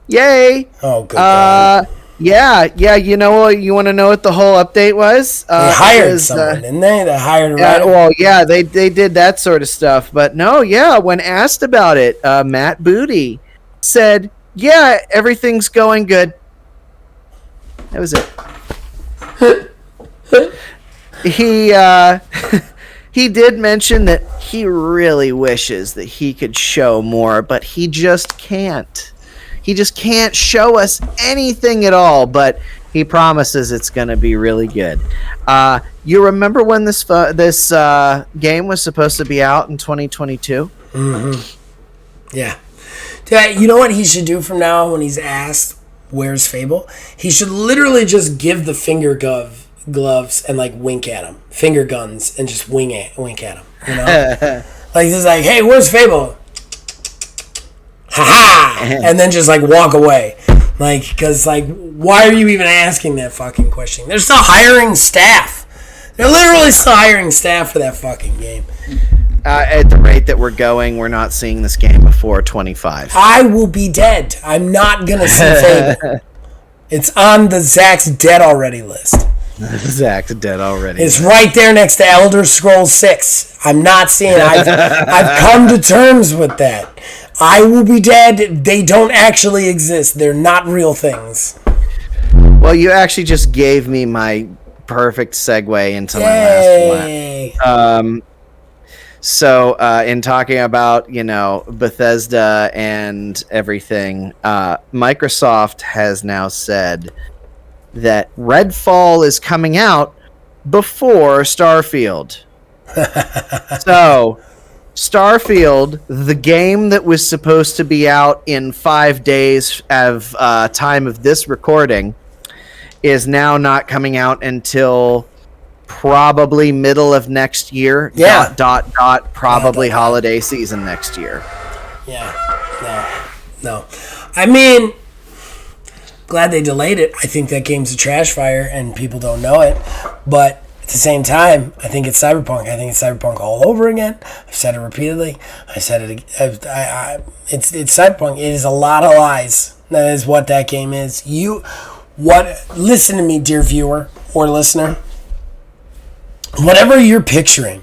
Yay! Oh, good God. Yeah. You know, you want to know what the whole update was? They hired someone, didn't they? They hired a writer. Well, yeah, they did that sort of stuff. But no, when asked about it, Matt Booty said, "Yeah, everything's going good." That was it. He did mention that he really wishes that he could show more, but he just can't. He just can't show us anything at all, but he promises it's going to be really good. You remember when this game was supposed to be out in 2022? Mm-hmm. Yeah. You know what he should do from now on when he's asked Where's Fable? He should literally just give the finger gloves and like wink at him, finger guns, and just wink at him. You know, like just like, hey, where's Fable? Ha ha, and then just like walk away. Like, because, like, why are you even asking that fucking question? They're still hiring staff. They're literally still hiring staff for that fucking game. At the rate that we're going, we're not seeing this game before 25. I will be dead. I'm not going to see Fable. It's on the Zach's dead already list. Zach's dead already. It's right there next to Elder Scrolls 6. I'm not seeing it. I've come to terms with that. I will be dead. They don't actually exist. They're not real things. Well, you actually just gave me my perfect segue into my last one. So, in talking about, Bethesda and everything, Microsoft has now said that Redfall is coming out before Starfield. So... Starfield, the game that was supposed to be out in 5 days of time of this recording, is now not coming out until probably middle of next year. Yeah. Probably holiday season next year. Yeah. No. I mean, glad they delayed it. I think that game's a trash fire and people don't know it. But at the same time, I think it's Cyberpunk. I think it's Cyberpunk all over again. I've said it repeatedly. I said it. It's Cyberpunk. It is a lot of lies. That is what that game is. Listen to me, dear viewer or listener. Whatever you're picturing,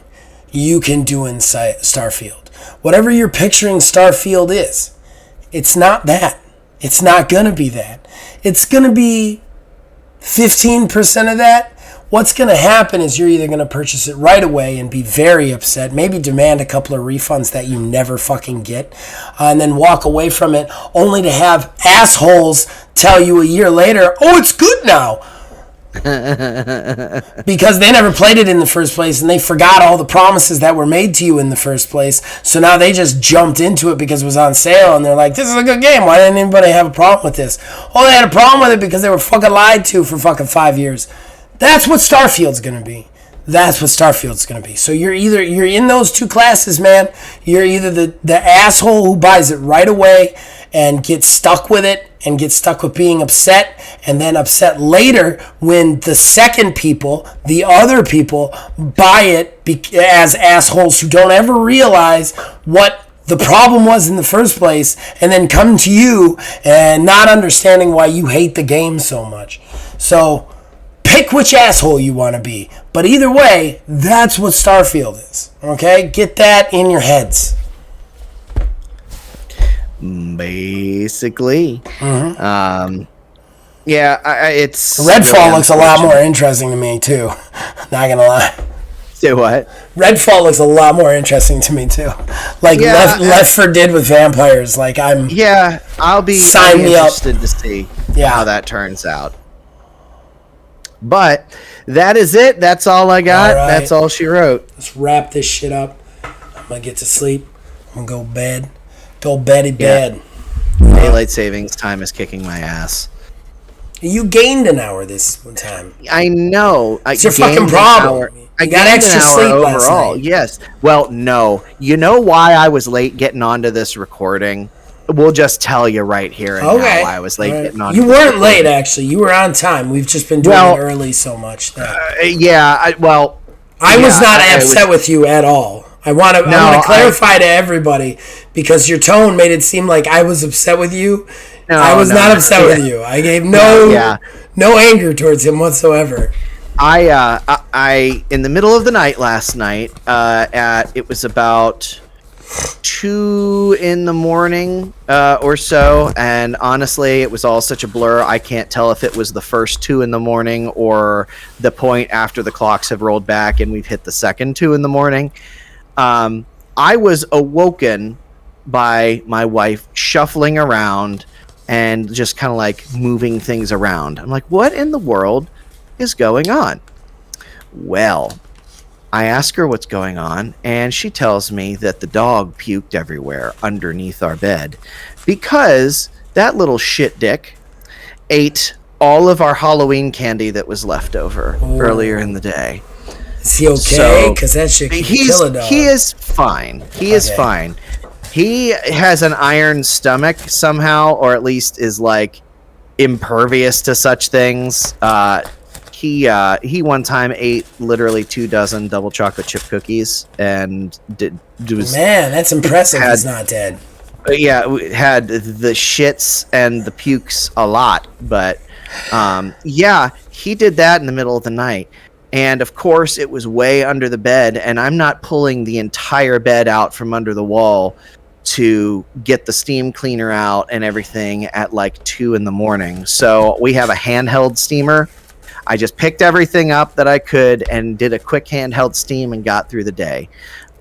you can do in Starfield. Whatever you're picturing Starfield is, it's not that. It's not gonna be that. It's gonna be 15% of that. What's going to happen is you're either going to purchase it right away and be very upset, maybe demand a couple of refunds that you never fucking get, and then walk away from it only to have assholes tell you a year later, oh, it's good now. Because they never played it in the first place and they forgot all the promises that were made to you in the first place. So now they just jumped into it because it was on sale and they're like, this is a good game. Why didn't anybody have a problem with this? Oh, they had a problem with it because they were fucking lied to for fucking 5 years. That's what Starfield's going to be. So you're in those two classes, man. You're either the asshole who buys it right away and gets stuck with it and gets stuck with being upset and then upset later when the second people, the other people, buy it as assholes who don't ever realize what the problem was in the first place and then come to you and not understanding why you hate the game so much. So... pick which asshole you want to be. But either way, that's what Starfield is. Okay? Get that in your heads. Basically. Mm-hmm. It's... Redfall looks a lot more interesting to me, too. Not gonna lie. Say what? Redfall looks a lot more interesting to me, too. Like Left 4 Dead with vampires. Like, I'm... Yeah, I'll be interested to see how that turns out. But that is it. That's all I got. All right. That's all she wrote. Let's wrap this shit up. I'm going to get to sleep. I'm going to go bed. Go beddy bed. Daylight savings time is kicking my ass. You gained an hour this one time. I know. It's your fucking problem. I got extra sleep last night. Yes. Well, no. You know why I was late getting onto this recording? We'll just tell you right here and now why I was late getting on. You weren't late, actually. You were on time. We've just been doing it early so much. I was not upset with you at all. I want to clarify to everybody because your tone made it seem like I was upset with you. I was not upset with you. I gave no anger towards him whatsoever. I in the middle of the night last night, it was about 2 in the morning or so, and honestly it was all such a blur. I can't tell if it was the first 2 in the morning or the point after the clocks have rolled back and we've hit the second 2 in the morning. I was awoken by my wife shuffling around and just kind of like moving things around. I'm like, what in the world is going on? Well, I ask her what's going on, and she tells me that the dog puked everywhere underneath our bed because that little shit dick ate all of our Halloween candy that was left over earlier in the day. Is he okay? Because that shit can kill a dog. He is fine. He is fine. He has an iron stomach somehow, or at least is like impervious to such things. He one time ate literally 24 double chocolate chip cookies and was man, that's impressive. He's not dead. Yeah, had the shits and the pukes a lot, but yeah, he did that in the middle of the night. And of course, it was way under the bed, and I'm not pulling the entire bed out from under the wall to get the steam cleaner out and everything at like 2 a.m. So we have a handheld steamer. I just picked everything up that I could and did a quick handheld steam and got through the day.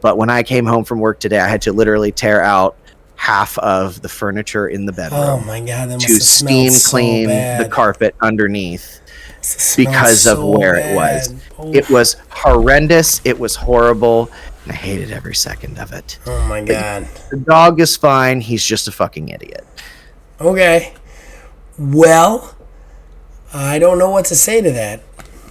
But when I came home from work today, I had to literally tear out half of the furniture in the bedroom. Oh my God, that must to have steam so clean bad. the carpet underneath because of where it was. Oof. It was horrendous. It was horrible. And I hated every second of it. Oh my God. The dog is fine. He's just a fucking idiot. Okay. Well, I don't know what to say to that.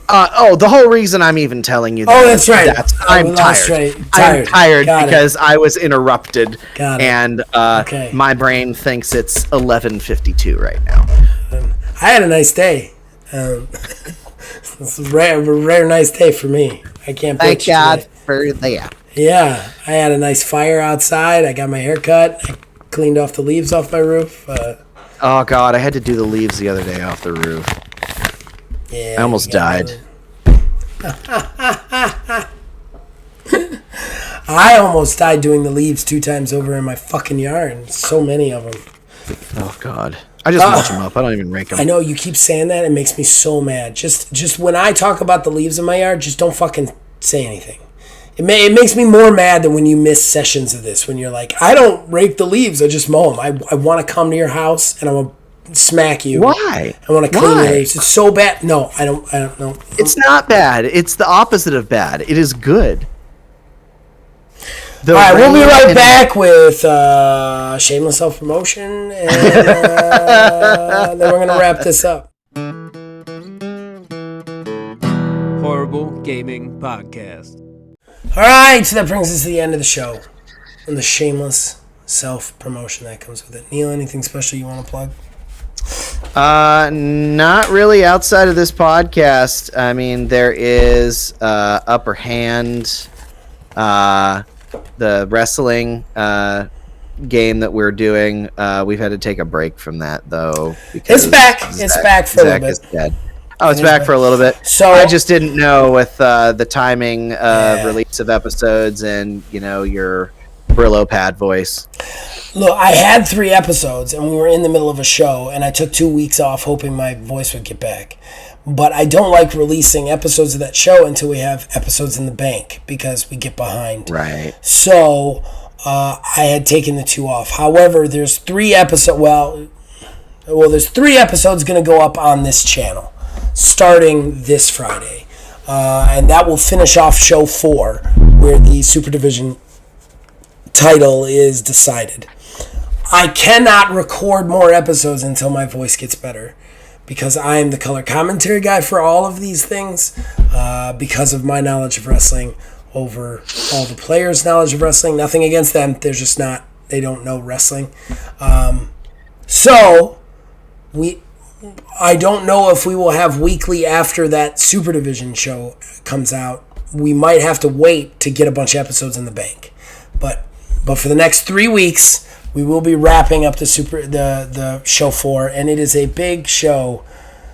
The whole reason I'm even telling you that. Oh, that's right. I'm tired. I'm tired because I was interrupted. And my brain thinks it's 11:52 right now. I had a nice day. It's a rare nice day for me. I can't thank God for that. Yeah, I had a nice fire outside. I got my hair cut. I cleaned off the leaves off my roof. Oh God, I had to do the leaves the other day off the roof. Yeah, I almost died. I almost died doing the leaves 2 times over in my fucking yard. So many of them. Oh God. I just mulch them up. I don't even rake them. I know you keep saying that. It makes me so mad. Just when I talk about the leaves in my yard, just don't fucking say anything. It makes me more mad than when you miss sessions of this. When you're like, I don't rake the leaves. I just mow them. I want to come to your house and I want to smack you. Why? I want to clean your leaves. It's so bad. No, I don't know. It's not bad. It's the opposite of bad. It is good. All right, we'll be right back with shameless self-promotion, and then we're going to wrap this up. Horrible Gaming Podcast. All right, so that brings us to the end of the show and the shameless self-promotion that comes with it. Neil, anything special you want to plug? Not really outside of this podcast. I mean, there is Upper Hand, the wrestling game that we're doing. We've had to take a break from that though because it's back. It's back for a little bit. Is dead. Oh, it's back for a little bit. So I just didn't know with the timing of release of episodes and your Brillo pad voice. Look, I had 3 episodes and we were in the middle of a show and I took 2 weeks off hoping my voice would get back. But I don't like releasing episodes of that show until we have episodes in the bank because we get behind. Right. So I had taken the 2 off. However, there's 3 episodes. Well, there's 3 episodes going to go up on this channel starting this Friday. And that will finish off show 4 where the Super Division title is decided. I cannot record more episodes until my voice gets better because I am the color commentary guy for all of these things because of my knowledge of wrestling over all the players' knowledge of wrestling. Nothing against them. They're just not, they don't know wrestling. So I don't know if we will have weekly after that Super Division show comes out. We might have to wait to get a bunch of episodes in the bank. But for the next 3 weeks, we will be wrapping up the show 4, and it is a big show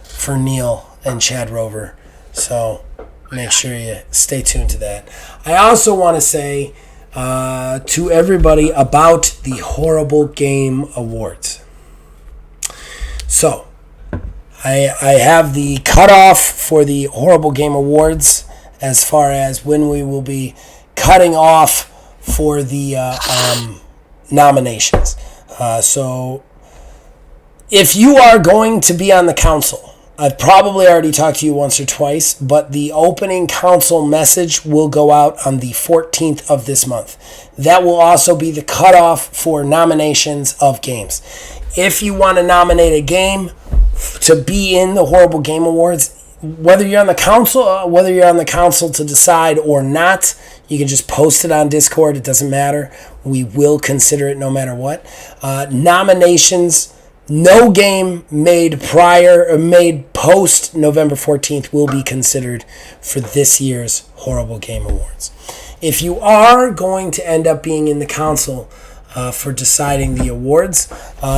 for Neil and Chad Rover. So make sure you stay tuned to that. I also want to say to everybody about the Horrible Game Awards. So I have the cutoff for the Horrible Game Awards as far as when we will be cutting off for the nominations. So if you are going to be on the council, I've probably already talked to you once or twice, but the opening council message will go out on the 14th of this month. That will also be the cutoff for nominations of games. If you want to nominate a game to be in the Horrible Game Awards, whether you're on the council to decide or not, you can just post it on Discord. It doesn't matter. We will consider it no matter what. Nominations, no game made post November 14th will be considered for this year's Horrible Game Awards. If you are going to end up being in the council for deciding the awards,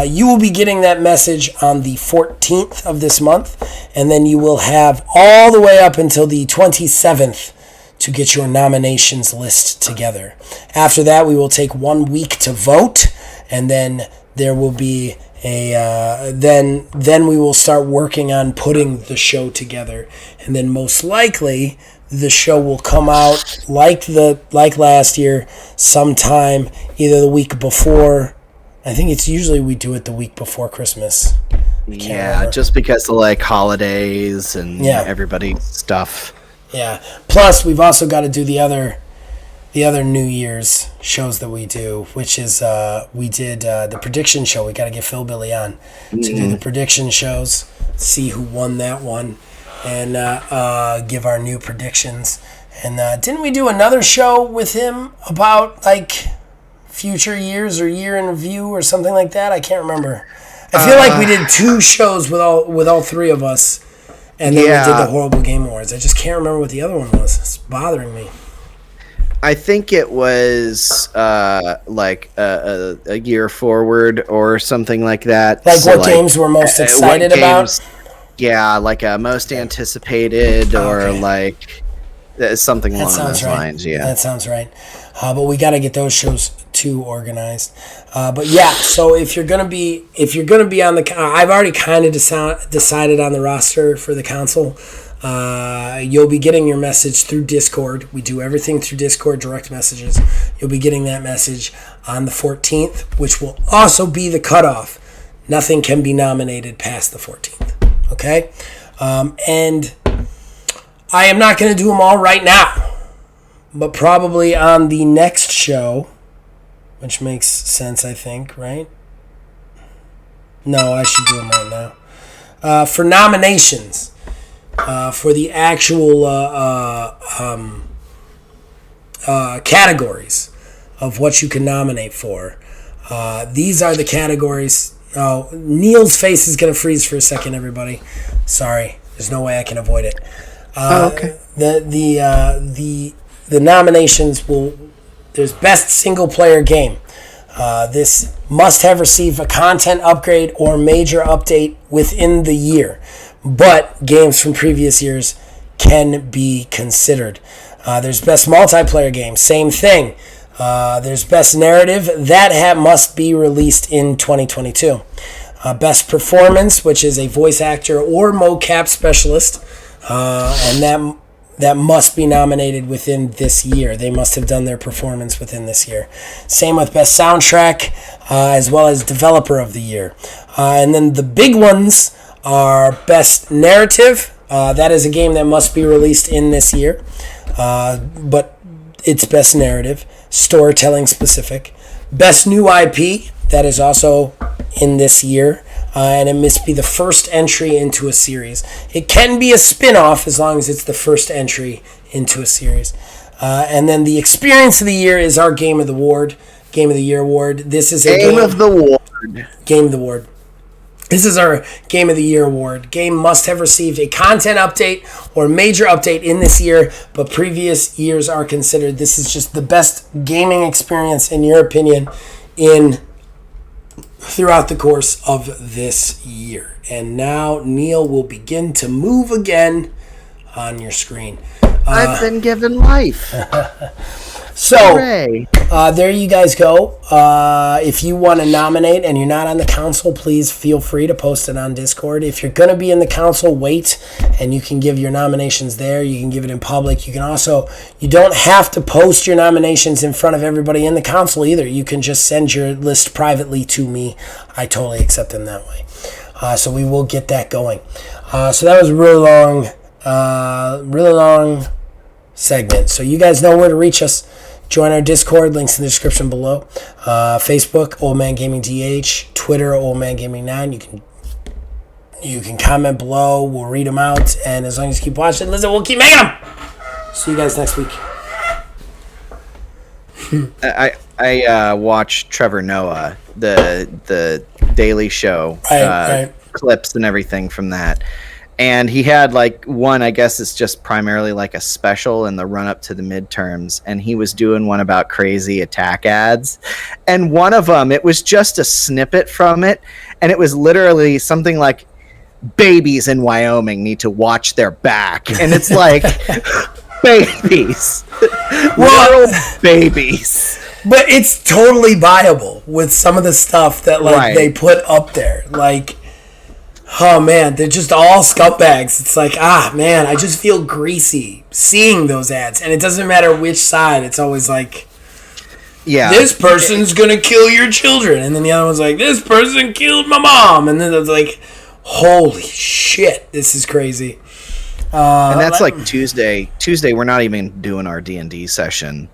you will be getting that message on the 14th of this month, and then you will have all the way up until the 27th to get your nominations list together. After that, we will take 1 week to vote, and then there will be then we will start working on putting the show together, and then most likely the show will come out like last year, sometime either the week before. I think it's usually we do it the week before Christmas. Yeah, remember. Just because of like holidays and everybody's stuff. Yeah. Plus, we've also got to do the other New Year's shows that we do, which is we did the prediction show. We got to get Phil Billy on to do the prediction shows, see who won that one, and give our new predictions. And didn't we do another show with him about like future years or year in review or something like that? I can't remember. I feel like we did 2 shows with all 3 of us, and then we did the Horrible Game Awards. I just can't remember what the other one was. It's bothering me. I think it was like a year forward or something like that. Like so what games we're most excited about? Yeah, like most anticipated or like something along those lines. Yeah, that sounds right. But we got to get those shows too organized. But yeah, so if you're gonna be on the, I've already kind of decided on the roster for the council. You'll be getting your message through Discord. We do everything through Discord, direct messages. You'll be getting that message on the 14th, which will also be the cutoff. Nothing can be nominated past the 14th. Okay? And I am not going to do them all right now, but probably on the next show, which makes sense, I think, right? No, I should do them right now. For nominations, for the actual categories of what you can nominate for. These are the categories. Oh, Neil's face is going to freeze for a second, everybody. Sorry. There's no way I can avoid it. Okay. The nominations will... There's Best Single Player Game. This must have received a content upgrade or major update within the year, but games from previous years can be considered. There's Best Multiplayer Game, same thing. There's Best Narrative, that must be released in 2022. Best Performance, which is a voice actor or mocap specialist, and that must be nominated within this year. They must have done their performance within this year. Same with Best Soundtrack, as well as Developer of the Year. And then the big ones are Best Narrative. That is a game that must be released in this year, but it's Best Narrative. Storytelling specific. Best New IP, that is also in this year. And it must be the first entry into a series. It can be a spin-off as long as it's the first entry into a series. And then the Experience of the Year is our Game of the Year award. This is a Game of the Award. This is our Game of the Year award. Game must have received a content update or major update in this year, but previous years are considered. This is just the best gaming experience, in your opinion, throughout the course of this year. And now Neil will begin to move again on your screen. I've been given life. So, there you guys go. If you want to nominate and you're not on the council, please feel free to post it on Discord. If you're going to be in the council, wait, and you can give your nominations there. You can give it in public. You can also, you don't have to post your nominations in front of everybody in the council either. You can just send your list privately to me. I totally accept them that way. So we will get that going. So that was a really long segment. So you guys know where to reach us. Join our Discord, links in the description below. Facebook, Old Man Gaming DH. Twitter, Old Man Gaming 9. You can You can comment below. We'll read them out. And as long as you keep watching, listen, we'll keep making them. See you guys next week. I watched Trevor Noah, the Daily Show, right. clips and everything from that. And he had like one, I guess it's just primarily like a special in the run up to the midterms. And he was doing one about crazy attack ads. And one of them, it was just a snippet from it. And it was literally something like, babies in Wyoming need to watch their back. And it's like, babies. Well, babies. But it's totally viable with some of the stuff that like they put up there. Like, oh man, they're just all scumbags. It's like, man, I just feel greasy seeing those ads. And it doesn't matter which side. It's always like, this person's going to kill your children. And then the other one's like, this person killed my mom. And then it's like, holy shit, this is crazy. And that's like Tuesday. We're not even doing our D&D session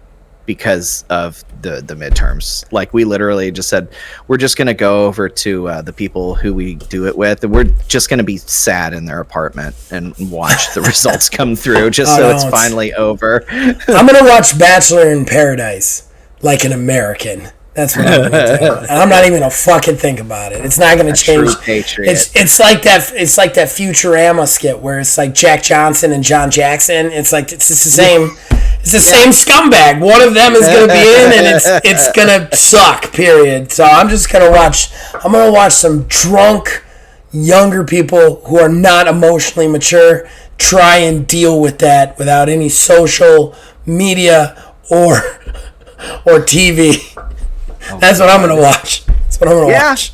because of the midterms. Like, we literally just said we're just going to go over to the people who we do it with, and we're just going to be sad in their apartment and watch the results come through just so it's finally over. I'm going to watch Bachelor in Paradise like an American. That's what I'm going to do. And I'm not even going to fucking think about it. It's not going to change. It's like that Futurama skit where it's like Jack Johnson and John Jackson. It's like it's the same. It's the same scumbag. One of them is going to be in, and it's going to suck. Period. So I'm just going to watch. I'm going to watch some drunk younger people who are not emotionally mature try and deal with that without any social media or TV. That's what I'm going to watch. That's what I'm going to watch.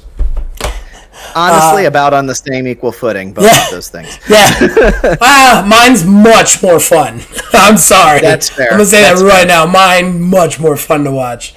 Honestly, about on the same equal footing, both of those things. Yeah. Mine's much more fun. I'm sorry. That's fair. I'm going to say that right now. Mine, much more fun to watch.